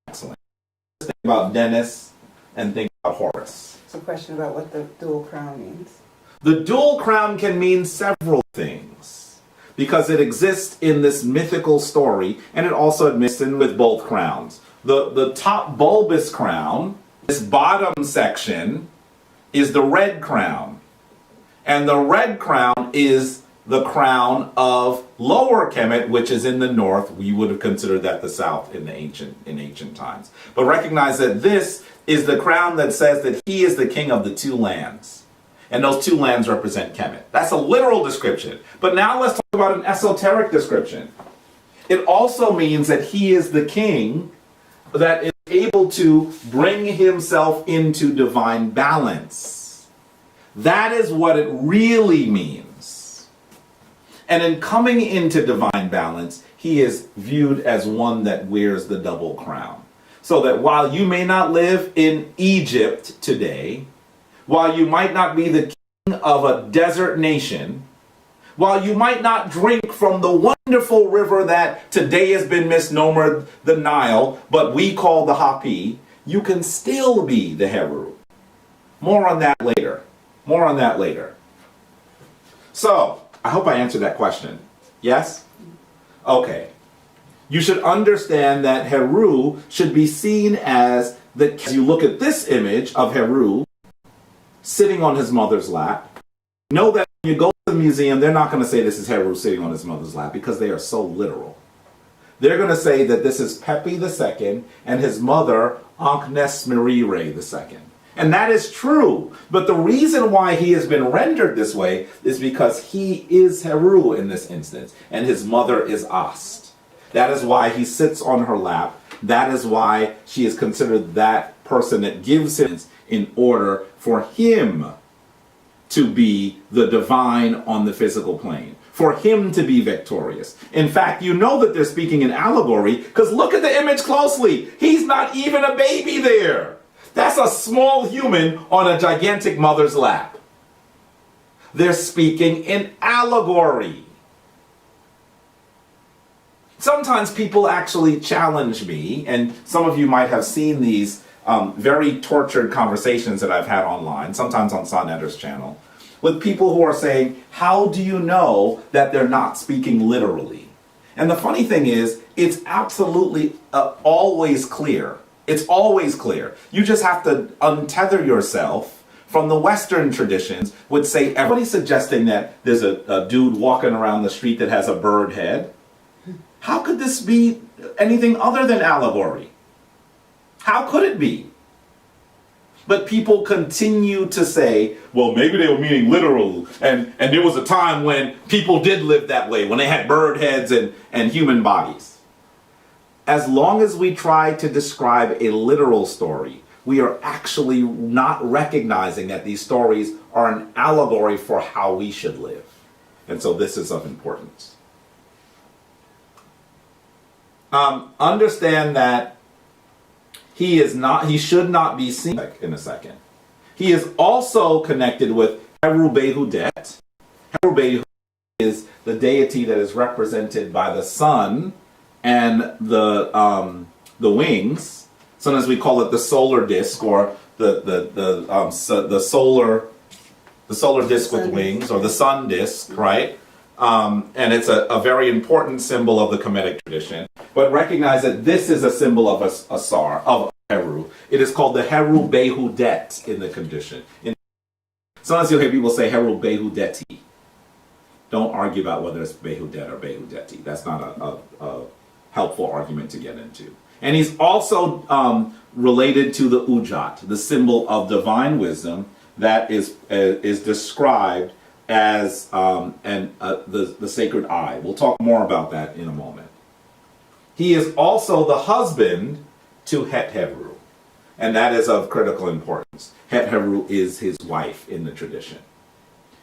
excellence. Think about Dennis and think about Horus. It's a question about what the dual crown means. The dual crown can mean several things because it exists in this mythical story, and it also exists with both crowns. The top bulbous crown, this bottom section, is the red crown. And the red crown is the crown of Lower Kemet, which is in the north. We would have considered that the south in ancient times. But recognize that this is the crown that says that he is the king of the 2 lands. And those 2 lands represent Kemet. That's a literal description. But now let's talk about an esoteric description. It also means that he is the king that is able to bring himself into divine balance. That is what it really means. And in coming into divine balance, he is viewed as one that wears the double crown. So that while you may not live in Egypt today, while you might not be the king of a desert nation, while you might not drink from the wonderful river that today has been misnomered the Nile, but we call the Hapi, you can still be the Heru. More on that later. More on that later. So, I hope I answered that question. Yes? Okay. You should understand that Heru should be seen as as you look at this image of Heru sitting on his mother's lap. Know that when you go to the museum, they're not going to say this is Heru sitting on his mother's lap because they are so literal. They're going to say that this is Pepi II and his mother, Ankh-Nesmerire II. And that is true. But the reason why he has been rendered this way is because he is Heru in this instance, and his mother is Ast. That is why he sits on her lap. That is why she is considered that person that gives him in order for him to be the divine on the physical plane, for him to be victorious. In fact, you know that they're speaking in allegory because look at the image closely. He's not even a baby there. That's a small human on a gigantic mother's lap. They're speaking in allegory. Sometimes people actually challenge me, and some of you might have seen these very tortured conversations that I've had online, sometimes on Sonetter's channel, with people who are saying, how do you know that they're not speaking literally? And the funny thing is, it's absolutely always clear. It's always clear. You just have to untether yourself from the Western traditions, which say everybody's suggesting that there's a dude walking around the street that has a bird head. How could this be anything other than allegory? How could it be? But people continue to say, well, maybe they were meaning literal, and there was a time when people did live that way, when they had bird heads and human bodies. As long as we try to describe a literal story, we are actually not recognizing that these stories are an allegory for how we should live. And so this is of importance. Understand that he should not be seen in a second. He is also connected with Heru Behudet. Heru Behudet is the deity that is represented by the sun and the wings. Sometimes we call it the solar disk, or the solar disk with wings, or the sun disk, right? And it's a very important symbol of the Kemetic tradition. But recognize that this is a symbol of of Heru. It is called the Heru Behudet in the condition. Sometimes you'll hear people say Heru Behudeti. Don't argue about whether it's Behudet or Behudeti. That's not a helpful argument to get into. And he's also related to the Ujat, the symbol of divine wisdom that is described as the sacred eye. We'll talk more about that in a moment. He is also the husband to Het Heru, and that is of critical importance. Het Heru is his wife in the tradition.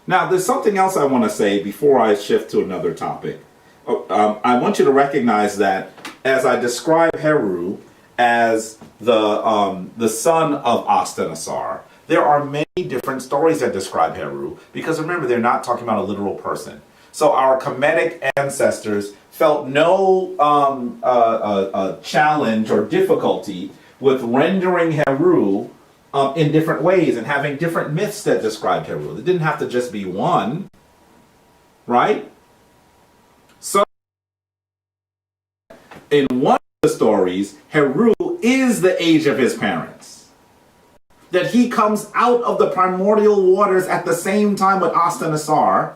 Now, there's something else I want to say before I shift to another topic. I want you to recognize that as I describe Heru as the son of Astanisar, there are many different stories that describe Heru, because remember, they're not talking about a literal person. So our Kemetic ancestors felt no challenge or difficulty with rendering Heru in different ways and having different myths that described Heru. It didn't have to just be one, right? So in one of the stories, Heru is the age of his parents. That he comes out of the primordial waters at the same time with Astanisar,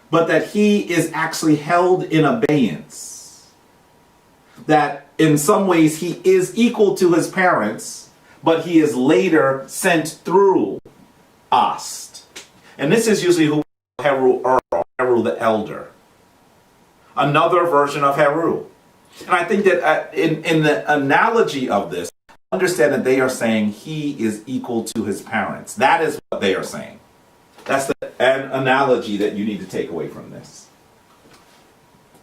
but that he is actually held in abeyance. That in some ways he is equal to his parents, but he is later sent through Ast. And this is usually who Heru or Heru the Elder. Another version of Heru. And I think that in the analogy of this, understand that they are saying he is equal to his parents. That is what they are saying. That's an analogy that you need to take away from this.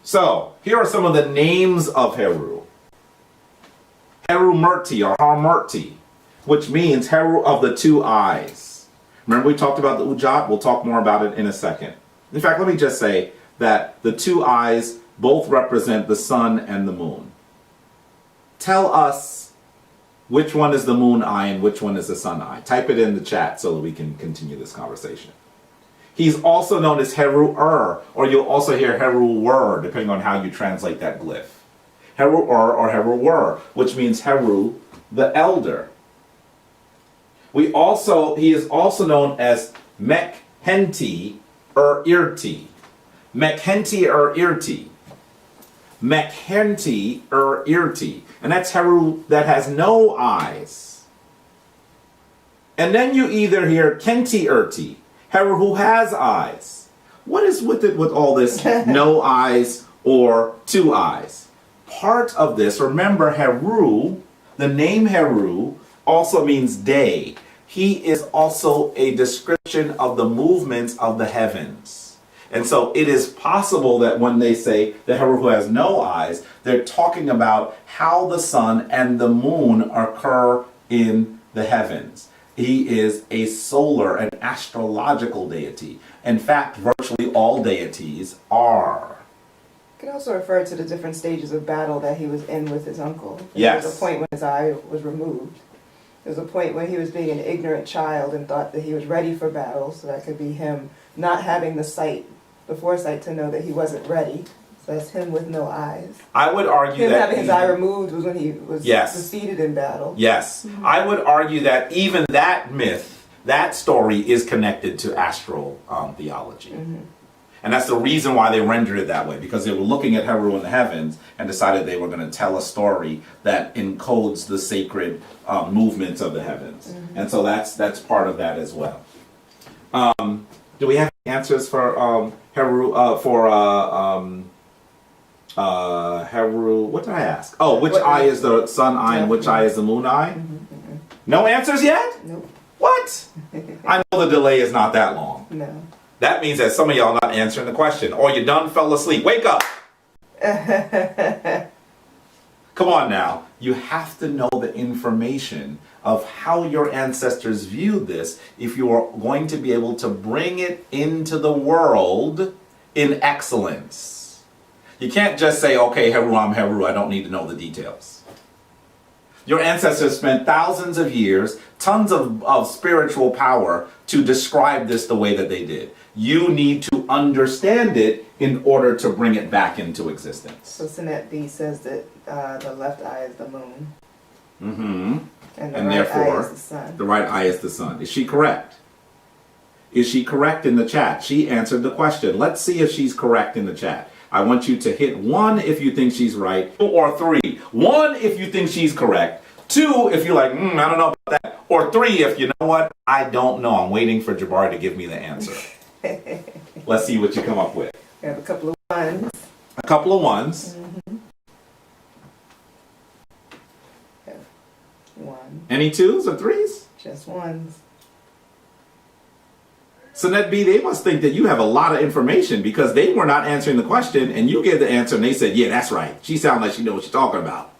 So, here are some of the names of Heru. Heru Murti or Harmurti, which means Heru of the two eyes. Remember we talked about the Ujat? We'll talk more about it in a second. In fact, let me just say that the two eyes both represent the sun and the moon. Tell us which one is the moon eye and which one is the sun eye. Type it in the chat so that we can continue this conversation. He's also known as Heru-ur, or you'll also hear Heru-wur, depending on how you translate that glyph. Heru-ur or Heru-wur, which means Heru the Elder. He is also known as Mekhenti-ur-irti. Mekhenti-ur-irti. Mekhenti-ur-irti. And that's Heru that has no eyes. And then you either hear Kenti-urti, Heru who has eyes. What is with it with all this no eyes or two eyes? Part of this, remember Heru, the name Heru also means day. He is also a description of the movements of the heavens. And so it is possible that when they say the Heru who has no eyes, they're talking about how the sun and the moon occur in the heavens. He is a solar and astrological deity. In fact, virtually all deities are. You can also refer to the different stages of battle that he was in with his uncle. Yes. There was a point when his eye was removed. There was a point when he was being an ignorant child and thought that he was ready for battle, so that could be him not having the foresight to know that he wasn't ready. So that's him with no eyes. I would argue him that having his eye removed was when he was defeated in battle. Yes. Mm-hmm. I would argue that even that myth, that story is connected to astral theology. Mm-hmm. And that's the reason why they rendered it that way, because they were looking at Heru in the heavens and decided they were going to tell a story that encodes the sacred movements of the heavens. And so that's part of that as well. Do we have answers for Heru, Heru, what did I ask? Oh, which eye is the sun eye and which eye is the moon eye? No answers yet? Nope. What? I know the delay is not that long. No. That means that some of y'all not answering the question, or you done fell asleep. Wake up! Come on now. You have to know the information of how your ancestors viewed this if you are going to be able to bring it into the world in excellence. You can't just say, okay, Heru, I'm Heru, I don't need to know the details. Your ancestors spent thousands of years, tons of spiritual power to describe this the way that they did. You need to understand it in order to bring it back into existence. So Sinet B says that the left eye is the moon. Mm-hmm. And the And right therefore, eye is the sun. the right eye is the sun. Is she correct? Is she correct in the chat? She answered the question. Let's see if she's correct in the chat. I want you to hit 1 if you think she's right, or 3. 1 if you think she's correct. 2 if you're like, I don't know about that. Or 3 if you know what? I don't know. I'm waiting for Jabari to give me the answer. Let's see what you come up with. We have a couple of ones. A couple of 1s. One. Any 2s or 3s? Just ones. So Net B, they must think that you have a lot of information because they were not answering the question and you gave the answer and they said, yeah, that's right. She sounds like she knows what she's talking about.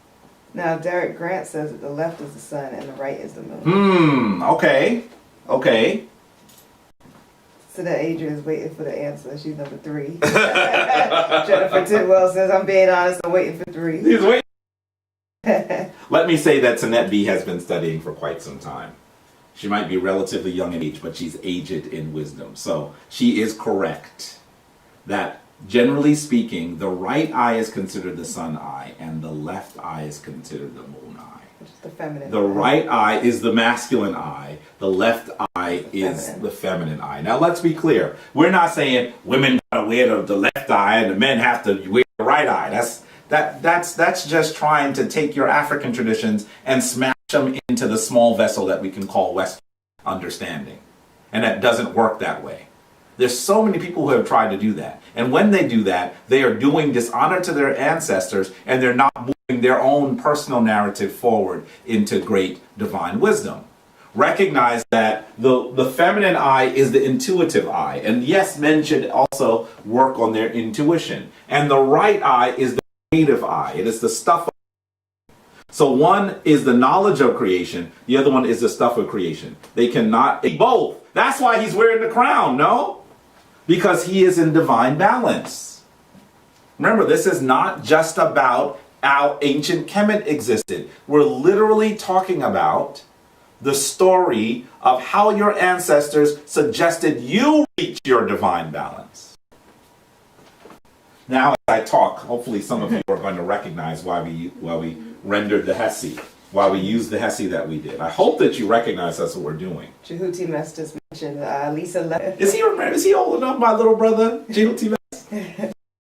Now, Derek Grant says that the left is the sun and the right is the moon. Okay. Okay. So that Adrian is waiting for the answer. She's number 3. Jennifer Tidwell says, I'm being honest, I'm waiting for 3. He's waiting. Let me say that Tanet B has been studying for quite some time. She might be relatively young in age, but she's aged in wisdom. So she is correct that generally speaking, the right eye is considered the sun eye and the left eye is considered the moon eye. Which is the feminine The eye. right eye is the masculine eye. The left eye is Feminine. the feminine eye. Now let's be clear. We're not saying women gotta wear the left eye and the men have to wear the right eye. That's just trying to take your African traditions and smash them into the small vessel that we can call Western understanding. And that doesn't work that way. There's so many people who have tried to do that. And when they do that, they are doing dishonor to their ancestors and they're not moving their own personal narrative forward into great divine wisdom. Recognize that the feminine eye is the intuitive eye. And yes, men should also work on their intuition. And the right eye is the creative eye. It is the stuff of. So one is the knowledge of creation. The other one is the stuff of creation. They cannot be both. That's why he's wearing the crown, no? Because he is in divine balance. Remember, this is not just about how ancient Kemet existed. We're literally talking about the story of how your ancestors suggested you reach your divine balance. Now, as I talk, hopefully some of you are going to recognize why we rendered the Hesi, why we used the Hesi that we did. I hope that you recognize that's what we're doing. Jehuti Mess just mentioned Lisa left. Is he old enough, my little brother, Jehuti Mess?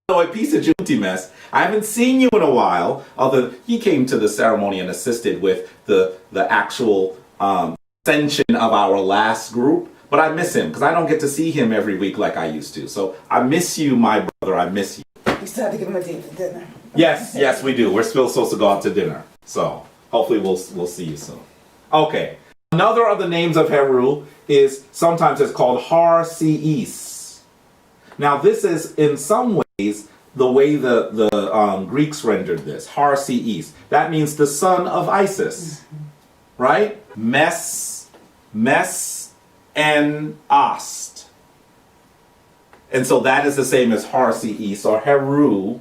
No, a piece of Jehuti Mess. I haven't seen you in a while, although he came to the ceremony and assisted with the actual ascension of our last group. But I miss him because I don't get to see him every week like I used to. So I miss you, my brother. I miss you. We still have to give him a date for dinner. Yes, we do. We're still supposed to go out to dinner. So hopefully we'll see you soon. Okay. Another of the names of Heru is sometimes it's called Har-Si-Is. Now this is in some ways the way the Greeks rendered this. Har-Si-Is. That means the son of Isis. Right? Mes and Ast. And so that is the same as Har-Si-Is or Heru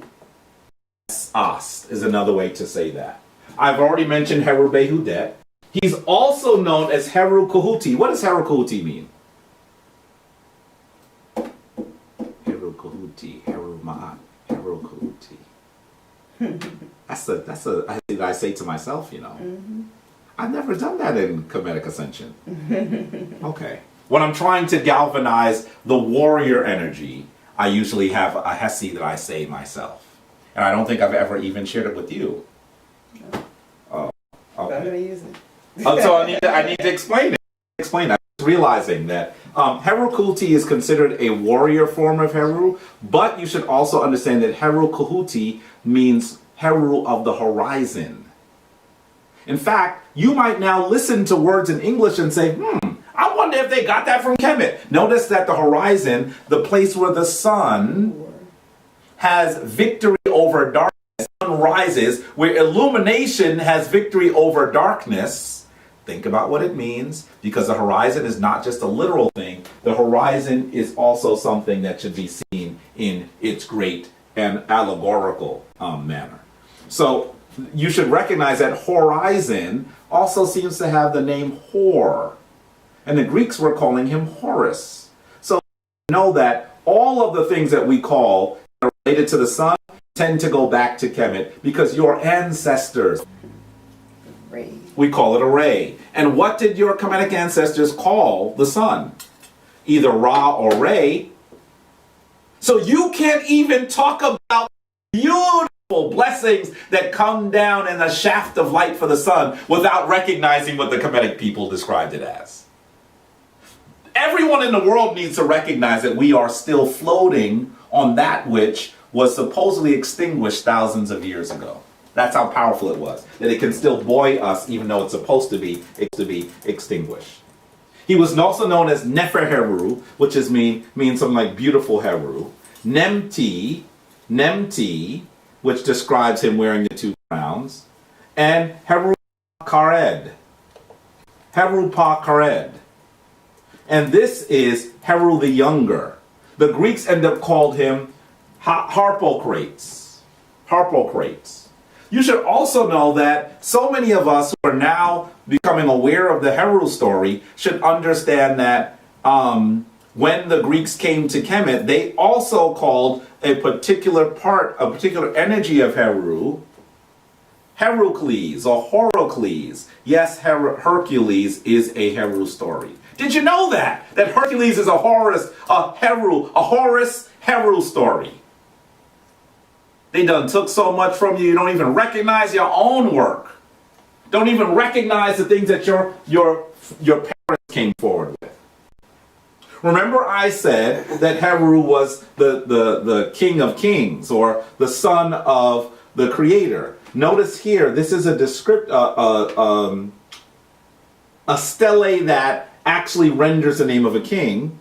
Ast is another way to say that. I've already mentioned Heru Behudet. He's also known as Heru Kahuti. What does Heru Kahuti mean? Heru Kahuti, Heru Ma'at, Heru Kahuti. That's a thing I say to myself, you know. I've never done that in Kemetic Ascension. Okay. When I'm trying to galvanize the warrior energy, I usually have a Hesi that I say myself. And I don't think I've ever even shared it with you. Oh, But I'm okay. going to use it. So I need to explain it. I'm realizing that Heru Kuhuti is considered a warrior form of Heru, but you should also understand that Heru Kuhuti means Heru of the horizon. In fact, you might now listen to words in English and say, I wonder if they got that from Kemet. Notice that the horizon, the place where the sun has victory over darkness, sun rises, where illumination has victory over darkness. Think about what it means, because the horizon is not just a literal thing. The horizon is also something that should be seen in its great and allegorical manner. So you should recognize that horizon also seems to have the name Hor. And the Greeks were calling him Horus. So know that all of the things that we call related to the sun tend to go back to Kemet, because your ancestors, we call it a ray. And what did your Kemetic ancestors call the sun? Either Ra or Re. So you can't even talk about beautiful blessings that come down in a shaft of light for the sun without recognizing what the Kemetic people described it as. Everyone in the world needs to recognize that we are still floating on that which was supposedly extinguished thousands of years ago. That's how powerful it was, that it can still buoy us even though it's supposed to be extinguished. He was also known as Nefer Heru, which means something like beautiful Heru. Nemti, which describes him wearing the two crowns. And Heru Pa Kared. And this is Heru the Younger. The Greeks end up called him Harpocrates. You should also know that so many of us who are now becoming aware of the Heru story should understand that when the Greeks came to Kemet, they also called a particular energy of Heru, Heracles or Horocles. Yes, Hercules is a Heru story. Did you know that? That Hercules is a Horus Heru story. They done took so much from you, you don't even recognize your own work. Don't even recognize the things that your parents came forward with. Remember I said that Heru was the king of kings, or the son of the creator. Notice here, this is a stele that actually renders the name of a king.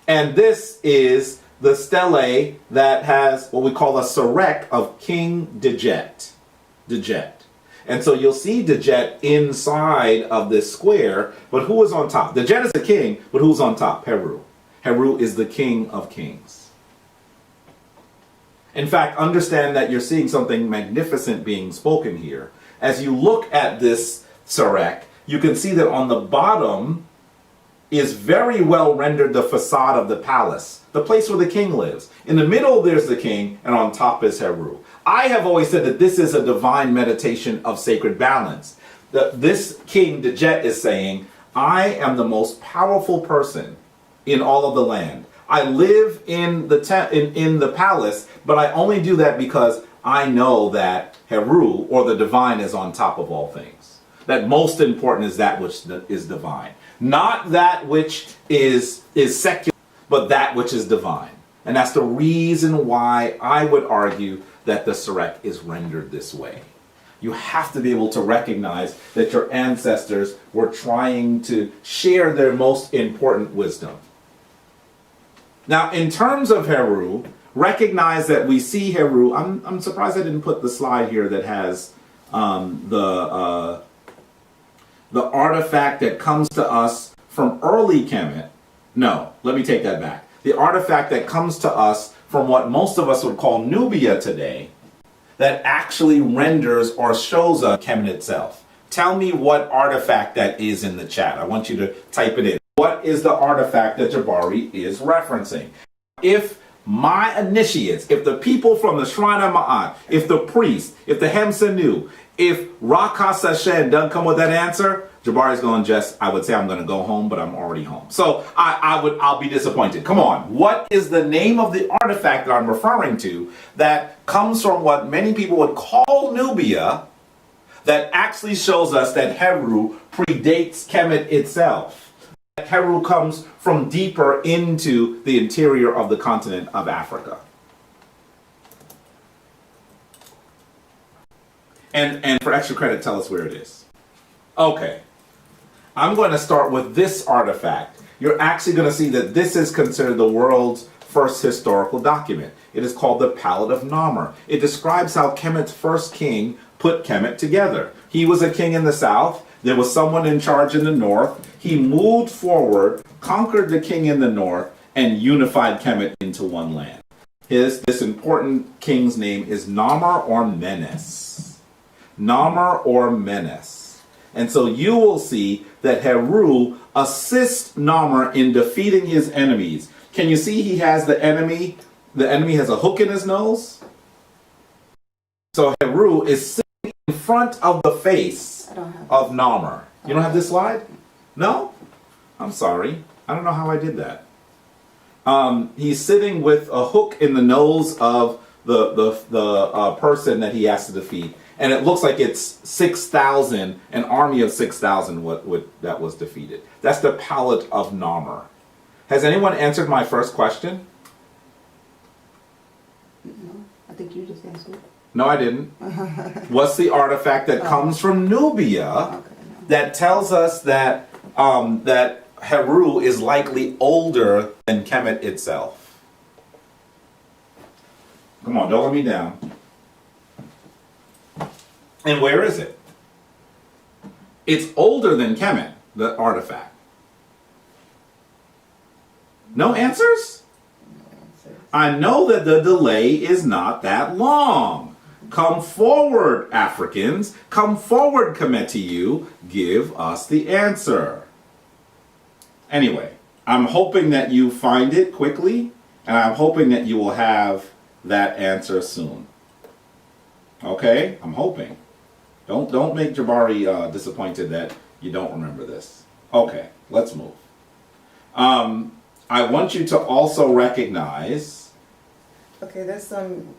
And this is the stele that has what we call a sarek of King Djet. And so you'll see Djet inside of this square, but who is on top? Djet is the king, but who's on top? Heru. Heru is the king of kings. In fact, understand that you're seeing something magnificent being spoken here. As you look at this sarek, you can see that on the bottom is very well rendered the facade of the palace, the place where the king lives. In the middle, there's the king, and on top is Heru. I have always said that this is a divine meditation of sacred balance. This king, Djet, is saying, I am the most powerful person in all of the land. I live in the palace, but I only do that because I know that Heru, or the divine, is on top of all things. That most important is that which is divine. Not that which is secular, but that which is divine. And that's the reason why I would argue that the Sarek is rendered this way. You have to be able to recognize that your ancestors were trying to share their most important wisdom. Now, in terms of Heru, recognize that we see Heru. I'm surprised I didn't put the slide here that has the artifact that comes to us from early Kemet. No, let me take that back. The artifact that comes to us from what most of us would call Nubia today, that actually renders or shows us Kemet itself. Tell me what artifact that is in the chat. I want you to type it in. What is the artifact that Jabari is referencing? If my initiates, if the people from the Shrine of Ma'at, if the priest, if the Hemsenu, if Rakas Hashem doesn't come with that answer, Jabari's going, Jess, I would say I'm going to go home, but I'm already home. So I'll be disappointed. Come on. What is the name of the artifact that I'm referring to that comes from what many people would call Nubia, that actually shows us that Heru predates Kemet itself? That Heru comes from deeper into the interior of the continent of Africa. And for extra credit, tell us where it is. Okay. I'm going to start with this artifact. You're actually going to see that this is considered the world's first historical document. It is called the Palette of Narmer. It describes how Kemet's first king put Kemet together. He was a king in the south. There was someone in charge in the north. He moved forward, conquered the king in the north, and unified Kemet into one land. This important king's name is Narmer or Menes. Narmer or Menes. And so you will see that Heru assists Narmer in defeating his enemies. Can you see he has the enemy has a hook in his nose? So Heru is sitting in front of the face of Narmer. You don't have this slide? No? I'm sorry. I don't know how I did that. He's sitting with a hook in the nose of the person that he has to defeat. And it looks like it's 6,000, an army of 6,000 that was defeated. That's the Palette of Narmer. Has anyone answered my first question? No, I think you just answered it. No, I didn't. What's the artifact that comes from Nubia that tells us that that Heru is likely older than Kemet itself? Come on, don't let me down. And where is it? It's older than Kemet, the artifact. No answers? I know that the delay is not that long. Come forward, Africans. Come forward, Kemetiyu. Give us the answer. Anyway, I'm hoping that you find it quickly, and I'm hoping that you will have that answer soon. Okay? I'm hoping. Don't make Jabari disappointed that you don't remember this. Okay, let's move. I want you to also recognize... Okay, there's some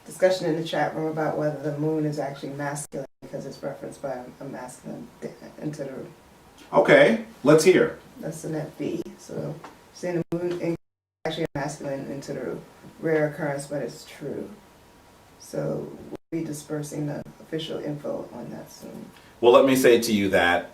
discussion in the chat room about whether the moon is actually masculine because it's referenced by a masculine into the... Okay, let's hear. That's in that B. So saying the moon is actually a masculine into the rare occurrence, but it's true. So we'll be dispersing the official info on that soon. Well, let me say to you that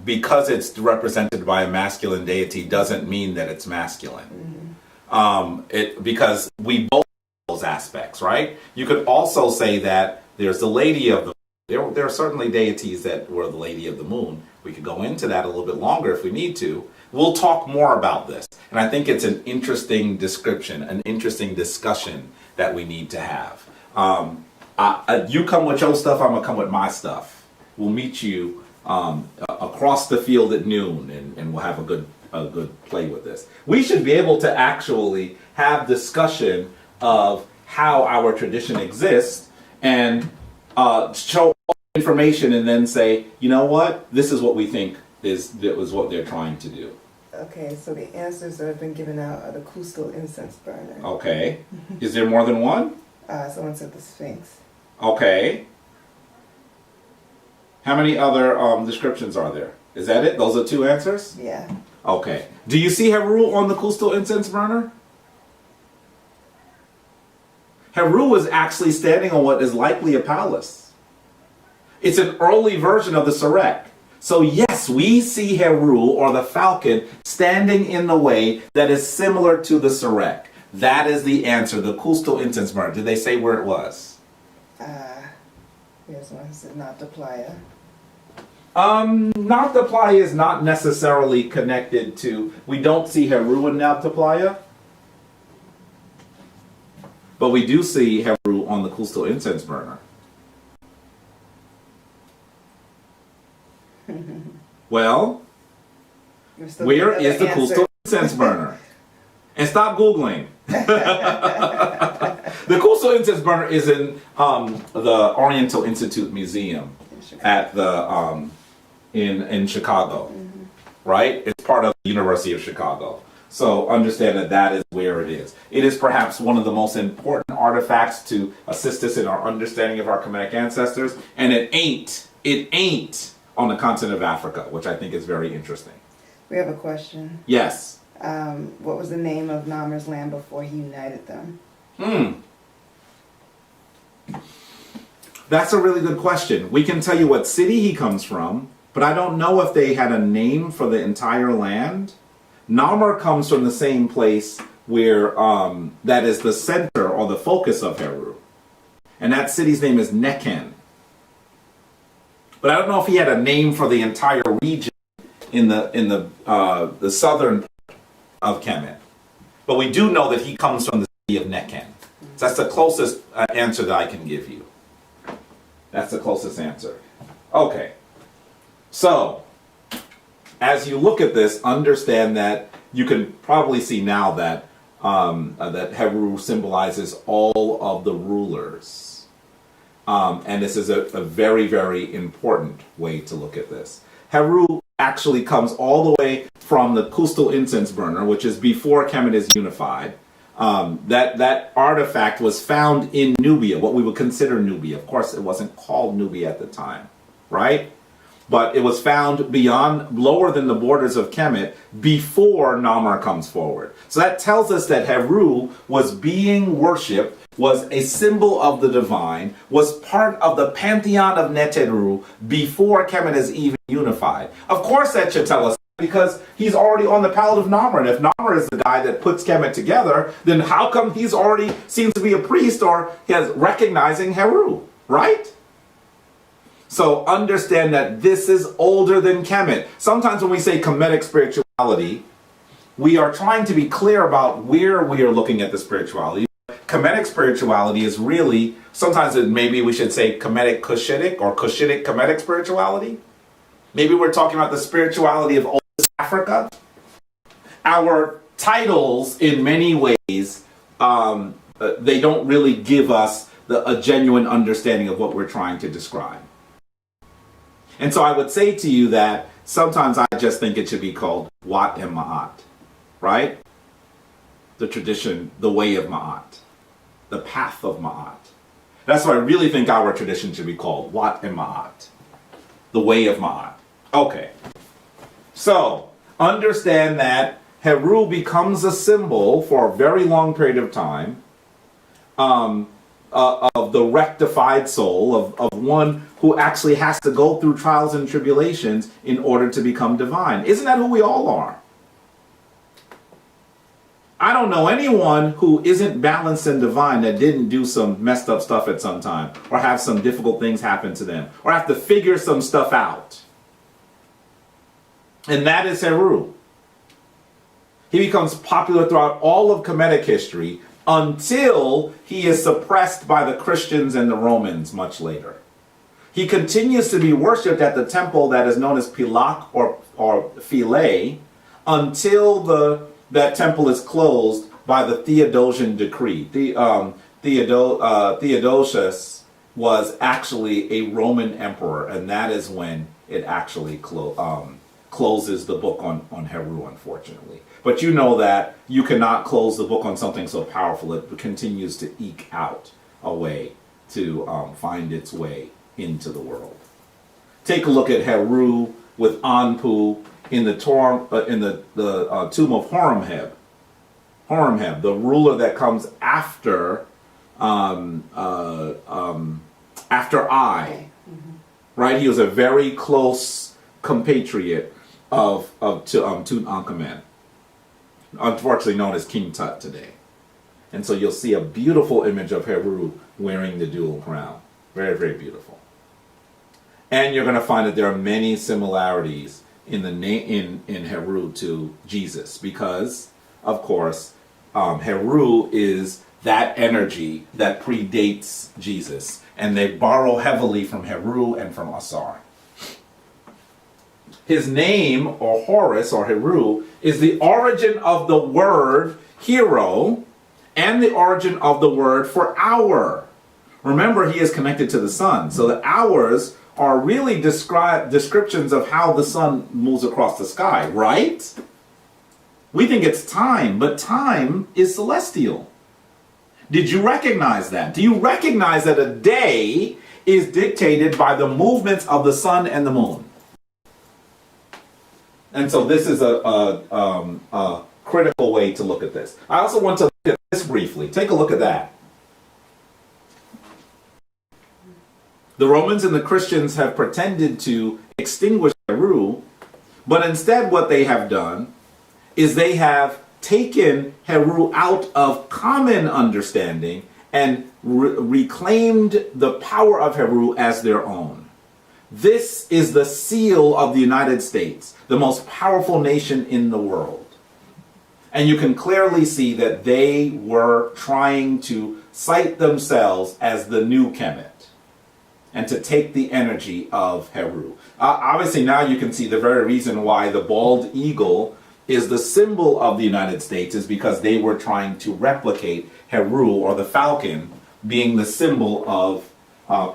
because it's represented by a masculine deity doesn't mean that it's masculine. Mm-hmm. Because we both have those aspects, right? You could also say that there's the Lady of the Moon. There are certainly deities that were the Lady of the Moon. We could go into that a little bit longer if we need to. We'll talk more about this. And I think it's an interesting description, an interesting discussion that we need to have. You come with your stuff, I'm going to come with my stuff. We'll meet you across the field at noon, and we'll have a good play with this. We should be able to actually have discussion of how our tradition exists and show information and then say, you know what, this is what we think is what they're trying to do. Okay, so the answers that have been given out are the Cusco incense burner. Okay. Is there more than one? Someone said the Sphinx. Okay. How many other descriptions are there? Is that it? Those are two answers? Yeah. Okay. Do you see Heru on the Cusco incense burner? Heru is actually standing on what is likely a palace. It's an early version of the Serek. So yes, we see Heru, or the falcon, standing in the way that is similar to the Serek. That is the answer, the Cusco incense burner. Did they say where it was? Yes, one said not the playa. Not the playa is not necessarily connected to... We don't see Heru in Nabta Playa. But we do see Heru on the Cusco incense burner. Well, where is the Cusco incense burner? And stop Googling. The Cusco incense burner is in the Oriental Institute Museum. at the in Chicago, right? It's part of the University of Chicago. So understand that that is where it is. It is perhaps one of the most important artifacts to assist us in our understanding of our Kemetic ancestors, and it ain't on the continent of Africa, which I think is very interesting. We have a question. Yes. What was the name of Namer's land before he united them? That's a really good question. We can tell you what city he comes from, but I don't know if they had a name for the entire land. Namer comes from the same place where that is the center or the focus of Heru. And that city's name is Nechen. But I don't know if he had a name for the entire region in the southern part of Kemet. But we do know that he comes from the city of Nechen. So that's the closest answer that I can give you. That's the closest answer. Okay. So, as you look at this, understand that you can probably see now that that Heru symbolizes all of the rulers. And this is a very, very important way to look at this. Heru actually comes all the way from the Kustal incense burner, which is before Kemet is unified. That artifact was found in Nubia, what we would consider Nubia. Of course, it wasn't called Nubia at the time, right? But it was found beyond, lower than the borders of Kemet, before Namer comes forward. So that tells us that Heru was being worshipped, was a symbol of the divine, was part of the pantheon of Neteru before Kemet is even unified. Of course that should tell us, because he's already on the palette of Namer. And if Namer is the guy that puts Kemet together, then how come he's already seems to be a priest or he has recognizing Heru, right? So understand that this is older than Kemet. Sometimes when we say Kemetic spirituality, we are trying to be clear about where we are looking at the spirituality. Kemetic spirituality is really, sometimes maybe we should say Kemetic Cushitic or Cushitic Kemetic spirituality. Maybe we're talking about the spirituality of old Africa. Our titles, in many ways, they don't really give us a genuine understanding of what we're trying to describe. And so I would say to you that sometimes I just think it should be called Wat and Ma'at, right? The tradition, the way of Ma'at, the path of Ma'at. That's why I really think our tradition should be called Wat and Ma'at, the way of Ma'at. Okay, so understand that Heru becomes a symbol for a very long period of time of the rectified soul, of one who actually has to go through trials and tribulations in order to become divine. Isn't that who we all are? I don't know anyone who isn't balanced and divine that didn't do some messed up stuff at some time, or have some difficult things happen to them, or have to figure some stuff out. And that is Heru. He becomes popular throughout all of Kemetic history until he is suppressed by the Christians and the Romans much later. He continues to be worshipped at the temple that is known as Pilak or Philae until that temple is closed by the Theodosian decree. Theodosius was actually a Roman emperor, and that is when it actually closes the book on Heru, unfortunately. But you know that you cannot close the book on something so powerful. It continues to eke out a way to find its way into the world. Take a look at Heru with Anpu in the tomb of Horemheb. Horemheb, the ruler that comes after I, right? He was a very close compatriot of Tutankhamen, unfortunately known as King Tut today. And so you'll see a beautiful image of Heru wearing the dual crown. Very, very beautiful. And you're going to find that there are many similarities in Heru to Jesus, because, of course, Heru is that energy that predates Jesus, and they borrow heavily from Heru and from Asar. His name, or Horus, or Heru, is the origin of the word hero and the origin of the word for hour. Remember, he is connected to the sun, so the hours are really descriptions of how the sun moves across the sky, right? We think it's time, but time is celestial. Did you recognize that? Do you recognize that a day is dictated by the movements of the sun and the moon? And so this is a critical way to look at this. I also want to look at this briefly. Take a look at that. The Romans and the Christians have pretended to extinguish Heru, but instead what they have done is they have taken Heru out of common understanding and reclaimed the power of Heru as their own. This is the seal of the United States, the most powerful nation in the world. And you can clearly see that they were trying to cite themselves as the new Kemet and to take the energy of Heru. Obviously now you can see the very reason why the bald eagle is the symbol of the United States is because they were trying to replicate Heru, or the falcon, being the symbol of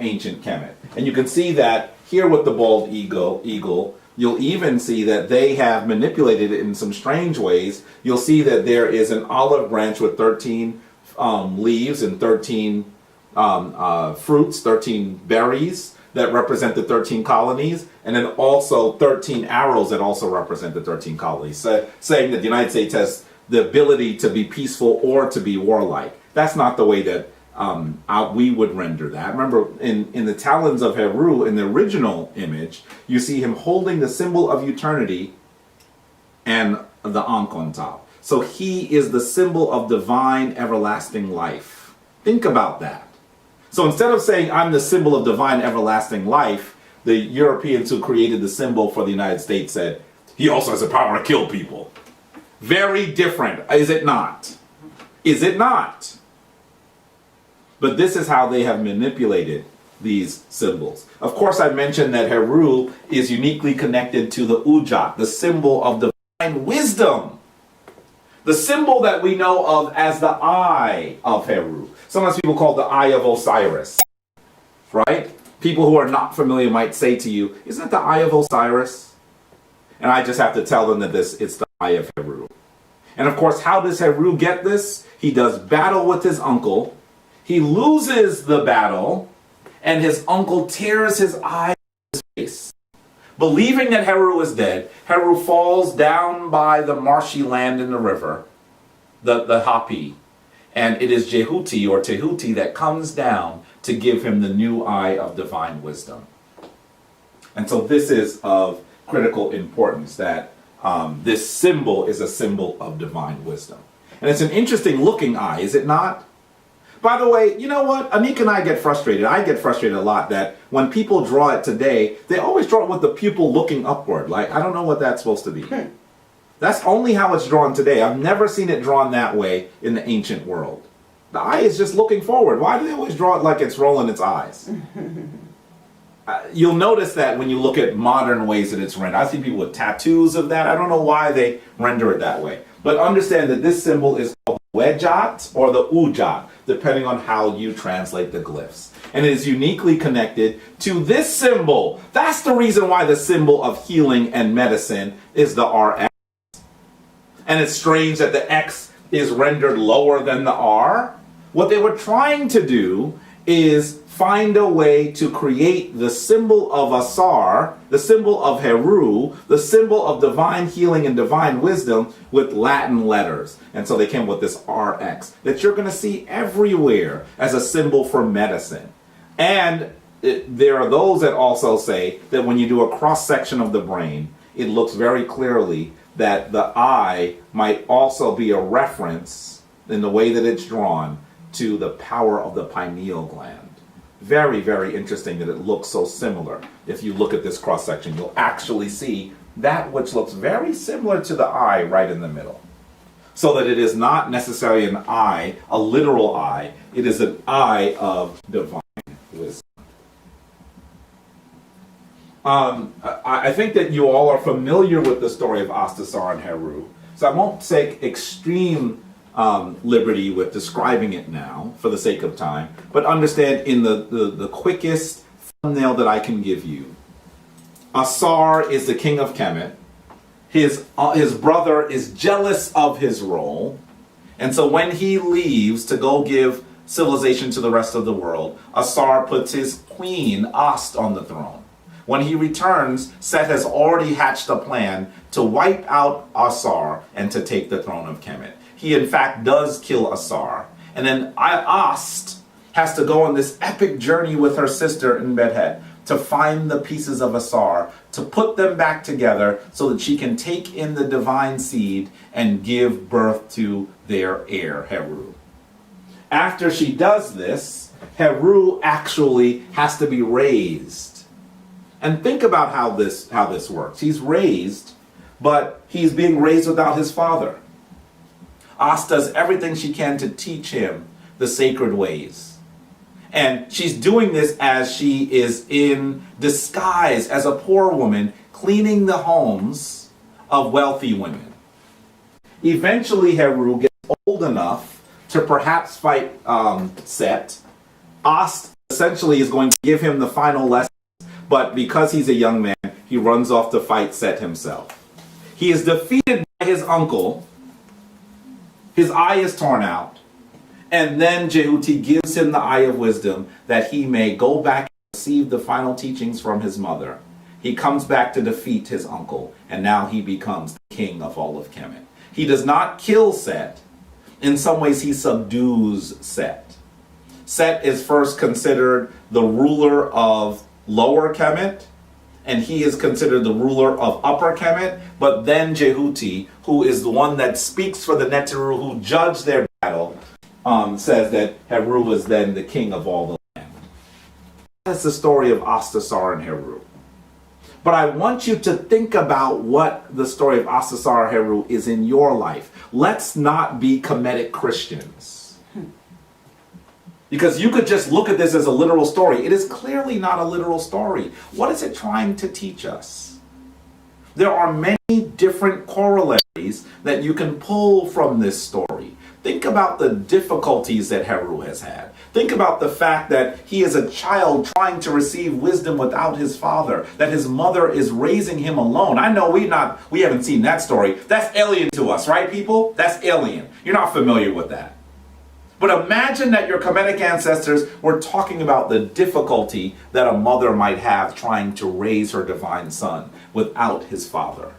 ancient Kemet. And you can see that here with the bald eagle, you'll even see that they have manipulated it in some strange ways. You'll see that there is an olive branch with 13 leaves and 13 fruits, 13 berries that represent the 13 colonies, and then also 13 arrows that also represent the 13 colonies, saying that the United States has the ability to be peaceful or to be warlike. That's not the way that we would render that. Remember, in the talons of Heru, in the original image, you see him holding the symbol of eternity and the Ankh on top. So he is the symbol of divine everlasting life. Think about that. So instead of saying, I'm the symbol of divine everlasting life, the Europeans who created the symbol for the United States said, he also has the power to kill people. Very different, is it not? Is it not? But this is how they have manipulated these symbols. Of course, I mentioned that Heru is uniquely connected to the Ujat, the symbol of divine wisdom. The symbol that we know of as the eye of Heru. Sometimes people call it the eye of Osiris, right? People who are not familiar might say to you, isn't it the eye of Osiris? And I just have to tell them that it's the eye of Heru. And of course, how does Heru get this? He does battle with his uncle. He loses the battle, and his uncle tears his eye from his face. Believing that Heru is dead, Heru falls down by the marshy land in the river, the Hapi. And it is Jehuti or Tehuti that comes down to give him the new eye of divine wisdom. And so this is of critical importance, that this symbol is a symbol of divine wisdom. And it's an interesting looking eye, is it not? By the way, you know what? Anika and I get frustrated. I get frustrated a lot that when people draw it today, they always draw it with the pupil looking upward. Like, I don't know what that's supposed to be. That's only how it's drawn today. I've never seen it drawn that way in the ancient world. The eye is just looking forward. Why do they always draw it like it's rolling its eyes? You'll notice that when you look at modern ways that it's rendered. I see people with tattoos of that. I don't know why they render it that way. But understand that this symbol is called Wejat or the Ujat, depending on how you translate the glyphs. And it is uniquely connected to this symbol. That's the reason why the symbol of healing and medicine is the RX. And it's strange that the X is rendered lower than the R. What they were trying to do is find a way to create the symbol of Asar, the symbol of Heru, the symbol of divine healing and divine wisdom with Latin letters. And so they came with this RX that you're going to see everywhere as a symbol for medicine. And there are those that also say that when you do a cross-section of the brain, it looks very clearly that the eye might also be a reference in the way that it's drawn to the power of the pineal gland. Very, very interesting that it looks so similar. If you look at this cross-section, you'll actually see that which looks very similar to the eye right in the middle. So that it is not necessarily an eye, a literal eye. It is an eye of divine wisdom. I think that you all are familiar with the story of Astasar and Heru. So I won't take extreme liberty with describing it now for the sake of time, but understand in the quickest thumbnail that I can give you. Asar is the king of Kemet. His brother is jealous of his role. And so when he leaves to go give civilization to the rest of the world, Asar puts his queen, Ast, on the throne. When he returns, Set has already hatched a plan to wipe out Asar and to take the throne of Kemet. He in fact does kill Asar. And then Ast has to go on this epic journey with her sister in Bedhet to find the pieces of Asar, to put them back together so that she can take in the divine seed and give birth to their heir, Heru. After she does this, Heru actually has to be raised. And think about how this works. He's raised, but he's being raised without his father. Ast does everything she can to teach him the sacred ways. And she's doing this as she is in disguise as a poor woman cleaning the homes of wealthy women. Eventually, Heru gets old enough to perhaps fight Set. Ast essentially is going to give him the final lesson, but because he's a young man, he runs off to fight Set himself. He is defeated by his uncle. His eye is torn out. And then Jehuti gives him the eye of wisdom that he may go back and receive the final teachings from his mother. He comes back to defeat his uncle, and now he becomes the king of all of Kemet. He does not kill Set. In some ways, he subdues Set. Set is first considered the ruler of Lower Kemet, and he is considered the ruler of Upper Kemet. But then Jehuti, who is the one that speaks for the Neteru who judge their battle, says that Heru was then the king of all the land. That's the story of Astasar and Heru. But I want you to think about what the story of Astasar and Heru is in your life. Let's not be Kemetic Christians. Because you could just look at this as a literal story. It is clearly not a literal story. What is it trying to teach us? There are many different corollaries that you can pull from this story. Think about the difficulties that Heru has had. Think about the fact that he is a child trying to receive wisdom without his father, that his mother is raising him alone. I know we haven't seen that story. That's alien to us, right, people? That's alien. You're not familiar with that. But imagine that your Kemetic ancestors were talking about the difficulty that a mother might have trying to raise her divine son without his father.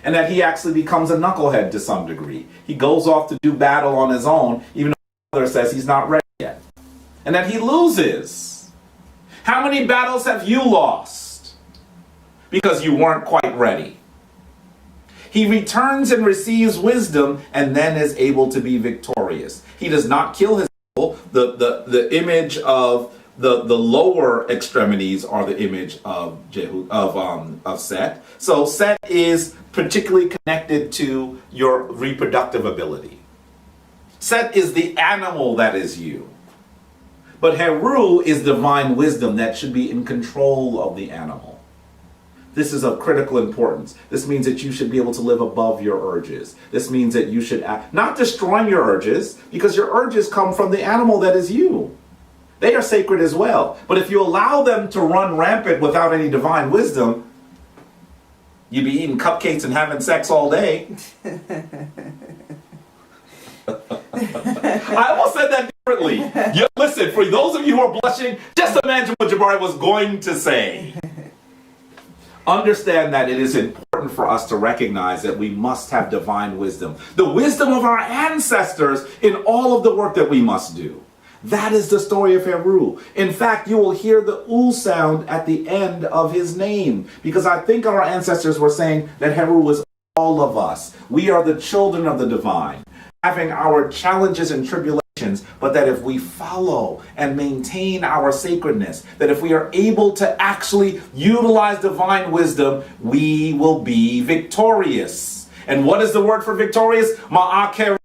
And that he actually becomes a knucklehead to some degree. He goes off to do battle on his own, even though his mother says he's not ready yet. And that he loses. How many battles have you lost? Because you weren't quite ready. He returns and receives wisdom and then is able to be victorious. He does not kill his people. The image of the lower extremities are the image of Set. So Set is particularly connected to your reproductive ability. Set is the animal that is you. But Heru is divine wisdom that should be in control of the animal. This is of critical importance. This means that you should be able to live above your urges. This means that you should not destroying your urges, because your urges come from the animal that is you. They are sacred as well. But if you allow them to run rampant without any divine wisdom, you'd be eating cupcakes and having sex all day. I almost said that differently. Listen, for those of you who are blushing, just imagine what Jabari was going to say. Understand that it is important for us to recognize that we must have divine wisdom. The wisdom of our ancestors in all of the work that we must do. That is the story of Heru. In fact, you will hear the U sound at the end of his name. Because I think our ancestors were saying that Heru was all of us. We are the children of the divine, having our challenges and tribulations, but that if we follow and maintain our sacredness, that if we are able to actually utilize divine wisdom, we will be victorious. And what is the word for victorious? Ma'akeru.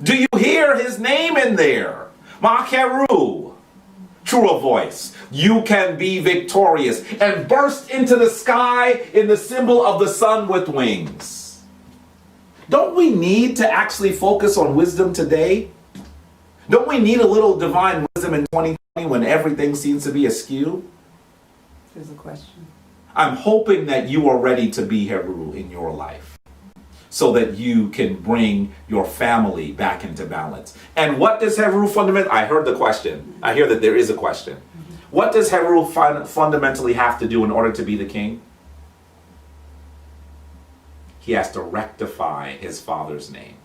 Do you hear his name in there? Ma'akeru. Truer voice. You can be victorious and burst into the sky in the symbol of the sun with wings. Don't we need to actually focus on wisdom today? Don't we need a little divine wisdom in 2020 when everything seems to be askew? Is the question. I'm hoping that you are ready to be Heru in your life so that you can bring your family back into balance. And what does Heru fundamentally, I heard the question. I hear that there is a question. What does Heru fundamentally have to do in order to be the king? He has to rectify his father's name.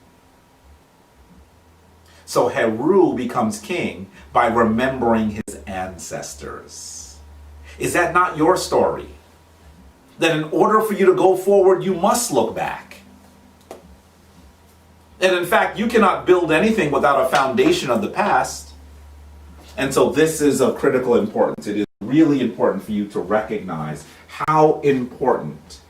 So Heru becomes king by remembering his ancestors. Is that not your story? That in order for you to go forward, you must look back. And in fact, you cannot build anything without a foundation of the past. And so this is of critical importance. It is really important for you to recognize how important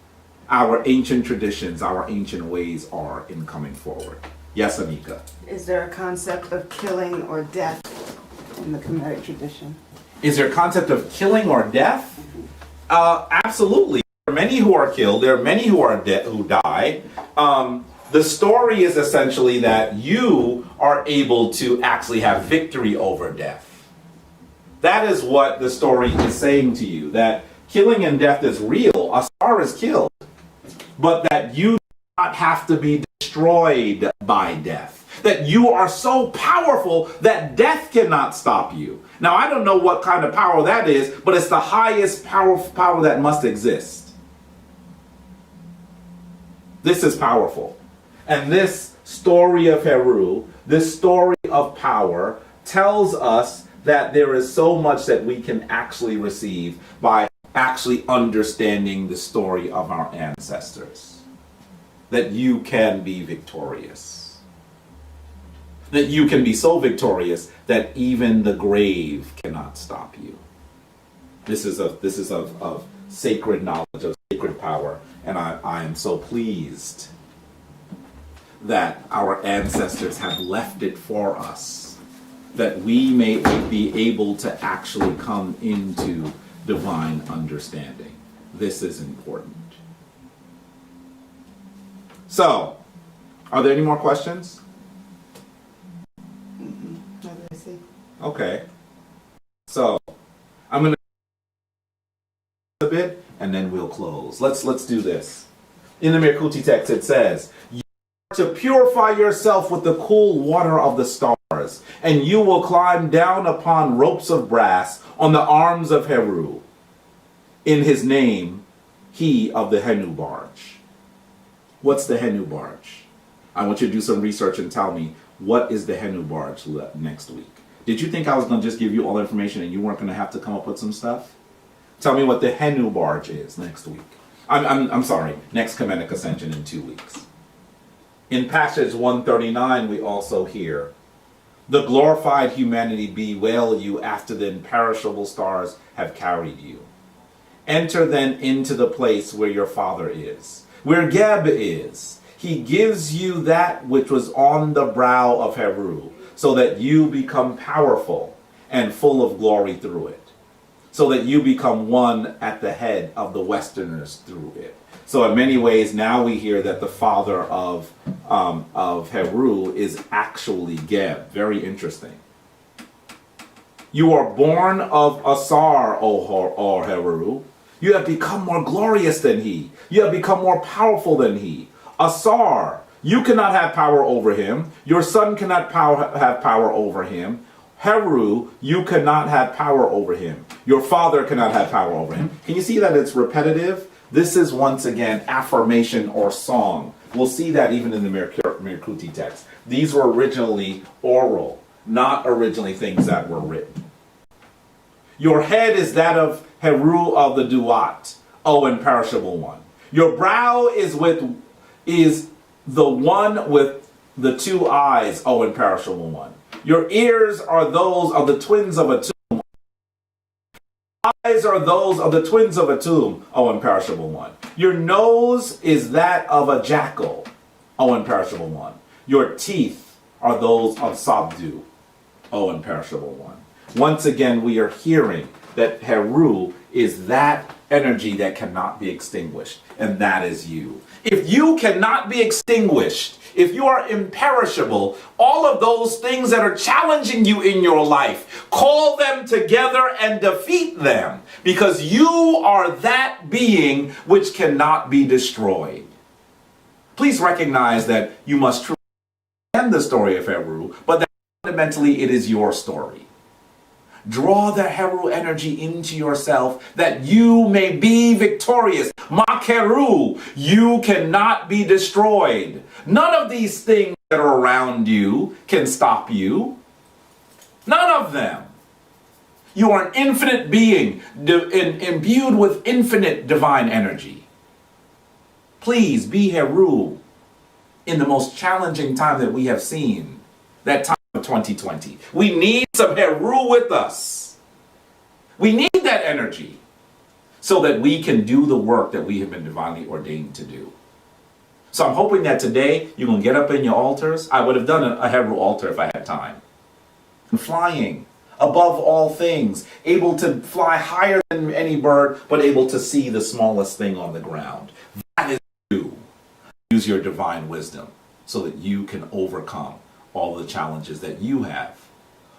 our ancient traditions, our ancient ways are in coming forward. Yes, Anika? Is there a concept of killing or death in the Khmer tradition? Is there a concept of killing or death? Absolutely. There are many who are killed. There are many who are who die. The story is essentially that you are able to actually have victory over death. That is what the story is saying to you, that killing and death is real. Asar is killed, but that you do not have to be destroyed by death. That you are so powerful that death cannot stop you. Now, I don't know what kind of power that is, but it's the highest power that must exist. This is powerful. And this story of Heru, this story of power, tells us that there is so much that we can actually receive by actually understanding the story of our ancestors. That you can be victorious. That you can be so victorious that even the grave cannot stop you. This is of sacred knowledge, of sacred power. And I am so pleased that our ancestors have left it for us, that we may be able to actually come into divine understanding. This is important. So, are there any more questions? Not that I see. Okay. So, I'm going to a bit and then we'll close. Let's do this. In the Mirkuti text it says, "You are to purify yourself with the cool water of the stars, and you will climb down upon ropes of brass on the arms of Heru. In his name, he of the Henu barge." What's the Henu barge? I want you to do some research and tell me, what is the Henu barge next week? Did you think I was going to just give you all the information and you weren't going to have to come up with some stuff? Tell me what the Henu barge is next week. I'm sorry, next Comedic Ascension in 2 weeks. In passage 139, we also hear, "The glorified humanity bewail you after the imperishable stars have carried you. Enter then into the place where your father is, where Geb is. He gives you that which was on the brow of Heru, so that you become powerful and full of glory through it. So that you become one at the head of the Westerners through it." So in many ways, now we hear that the father of Heru is actually Geb. Very interesting. "You are born of Asar, O Heru. You have become more glorious than he. You have become more powerful than he. Asar, you cannot have power over him. Your son cannot have power over him. Heru, you cannot have power over him. Your father cannot have power over him." Can you see that it's repetitive? This is once again affirmation or song. We'll see that even in the Mirkuti text. These were originally oral, not originally things that were written. "Your head is that of Heru of the Duat, O imperishable one. Your brow is the one with the 2 eyes, O imperishable one. Your ears are those of the twins of a tomb. Eyes are those of the twins of a tomb, O imperishable one. Your nose is that of a jackal, O imperishable one. Your teeth are those of Sabdu, O imperishable one." Once again, we are hearing that Heru is that energy that cannot be extinguished, and that is you. If you cannot be extinguished, if you are imperishable, all of those things that are challenging you in your life, call them together and defeat them, because you are that being which cannot be destroyed. Please recognize that you must truly end the story of Heru, but that fundamentally it is your story. Draw the Heru energy into yourself that you may be victorious. Heru, you cannot be destroyed. None of these things that are around you can stop you. None of them. You are an infinite being, imbued with infinite divine energy. Please be Heru in the most challenging time that we have seen, that time of 2020. We need some Heru with us. We need that energy so that we can do the work that we have been divinely ordained to do. So I'm hoping that today you're going to get up in your altars. I would have done a Heru altar if I had time. Flying above all things, able to fly higher than any bird, but able to see the smallest thing on the ground. That is you. Use your divine wisdom so that you can overcome all the challenges that you have,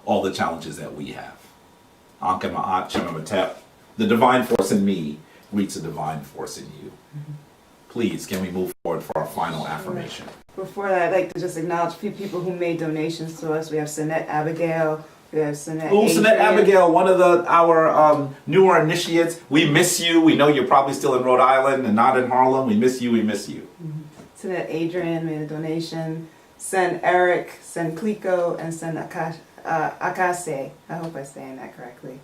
all the challenges that we have. Anka Ma'at Shemamatep, the divine force in me greets the divine force in you. Please, can we move forward for our final affirmation? Before that, I'd like to just acknowledge a few people who made donations to us. We have Sinette Abigail. We have Sinette Sinette Abigail, one of our newer initiates. We miss you. We know you're probably still in Rhode Island and not in Harlem. We miss you. We miss you. Sinette Adrian made a donation. Sen Eric, Sen Clico, and Sen Akase. I hope I'm saying that correctly.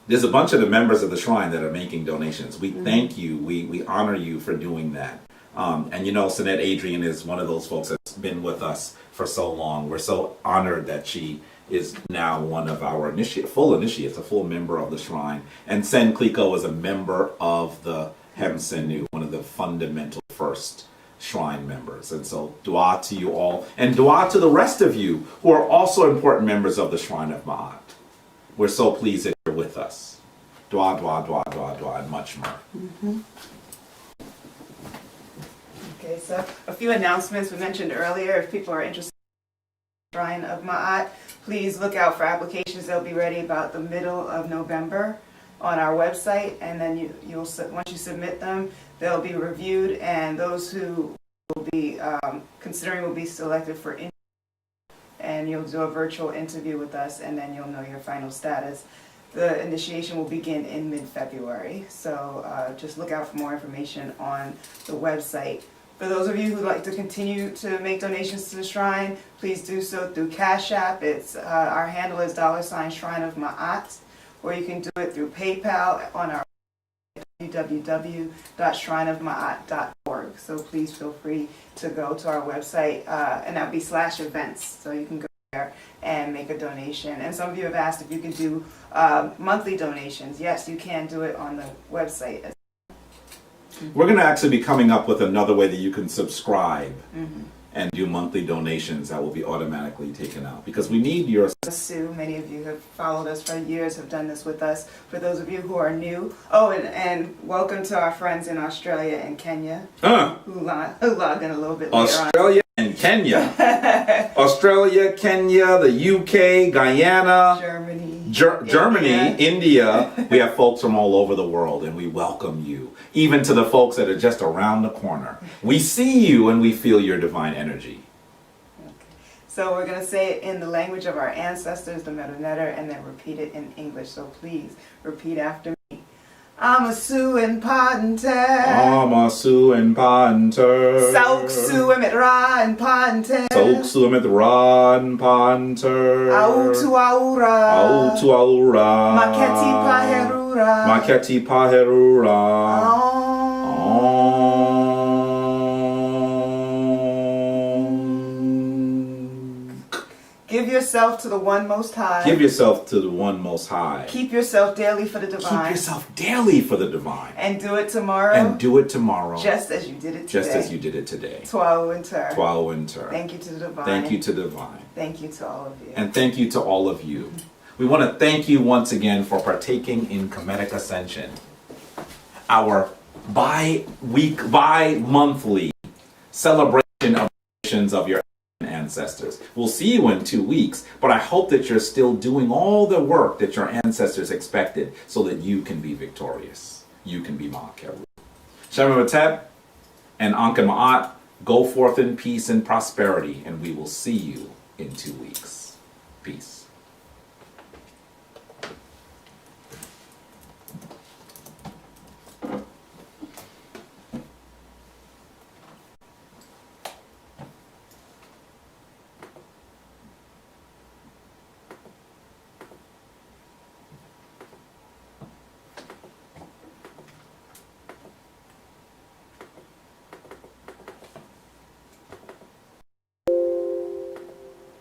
There's a bunch of the members of the shrine that are making donations. We thank you. We honor you for doing that. And you know, Sinette Adrian is one of those folks that's been with us for so long. We're so honored that she is now one of our full initiates, a full member of the shrine. And Sen Clico is a member of the Hem Senu, one of the fundamental first shrine members. And so dua to you all, and dua to the rest of you who are also important members of the Shrine of Ma'at. We're so pleased that you're with us. Dua, dua, dua, dua, dua, and much more. Okay, so a few announcements we mentioned earlier. If people are interested in the Shrine of Ma'at, please look out for applications. They'll be ready about the middle of November on our website, and then once you submit them, they'll be reviewed, and those who will be considering will be selected for interview, and you'll do a virtual interview with us, and then you'll know your final status. The initiation will begin in mid-February, so just look out for more information on the website. For those of you who'd like to continue to make donations to the shrine, please do so through Cash App. It's our handle is $Shrine of Ma'at, or you can do it through PayPal on our www.shrineofma'at.org. So please feel free to go to our website, and that would be /events. So you can go there and make a donation. And some of you have asked if you can do monthly donations. Yes, you can do it on the website. We're going to actually be coming up with another way that you can subscribe and do monthly donations that will be automatically taken out, because we need your... Sue, many of you have followed us for years, have done this with us. For those of you who are new, and welcome to our friends in Australia and Kenya, who logged in a little bit later on. Australia and Kenya. Australia, Kenya, the UK, Guyana, Germany, India. We have folks from all over the world, and we welcome you. Even to the folks that are just around the corner. We see you and we feel your divine energy. Okay. So we're going to say it in the language of our ancestors, the Medunetter, and then repeat it in English. So please repeat after me. Amasu and Pante. Amasu and Pante. Sauksu and Ra and Pante. Sauksu and Ra and Pante. Autu Aura. Autu Aura. Maketi Paherura. Maketi Paherura. Give yourself to the One Most High. Give yourself to the One Most High. Keep yourself daily for the divine. Keep yourself daily for the divine. And do it tomorrow. And do it tomorrow. Just as you did it today. Just as you did it today. Twa winter. Twa winter. Thank you to the divine. Thank you to the divine. Thank you to all of you. And thank you to all of you. We want to thank you once again for partaking in Kemetic Ascension. our bi-monthly celebration of traditions of your ancestors. We'll see you in 2 weeks, but I hope that you're still doing all the work that your ancestors expected so that you can be victorious. You can be Ma'at Heru. Shem Vatep and Ankh Ma'at, go forth in peace and prosperity, and we will see you in 2 weeks. Peace.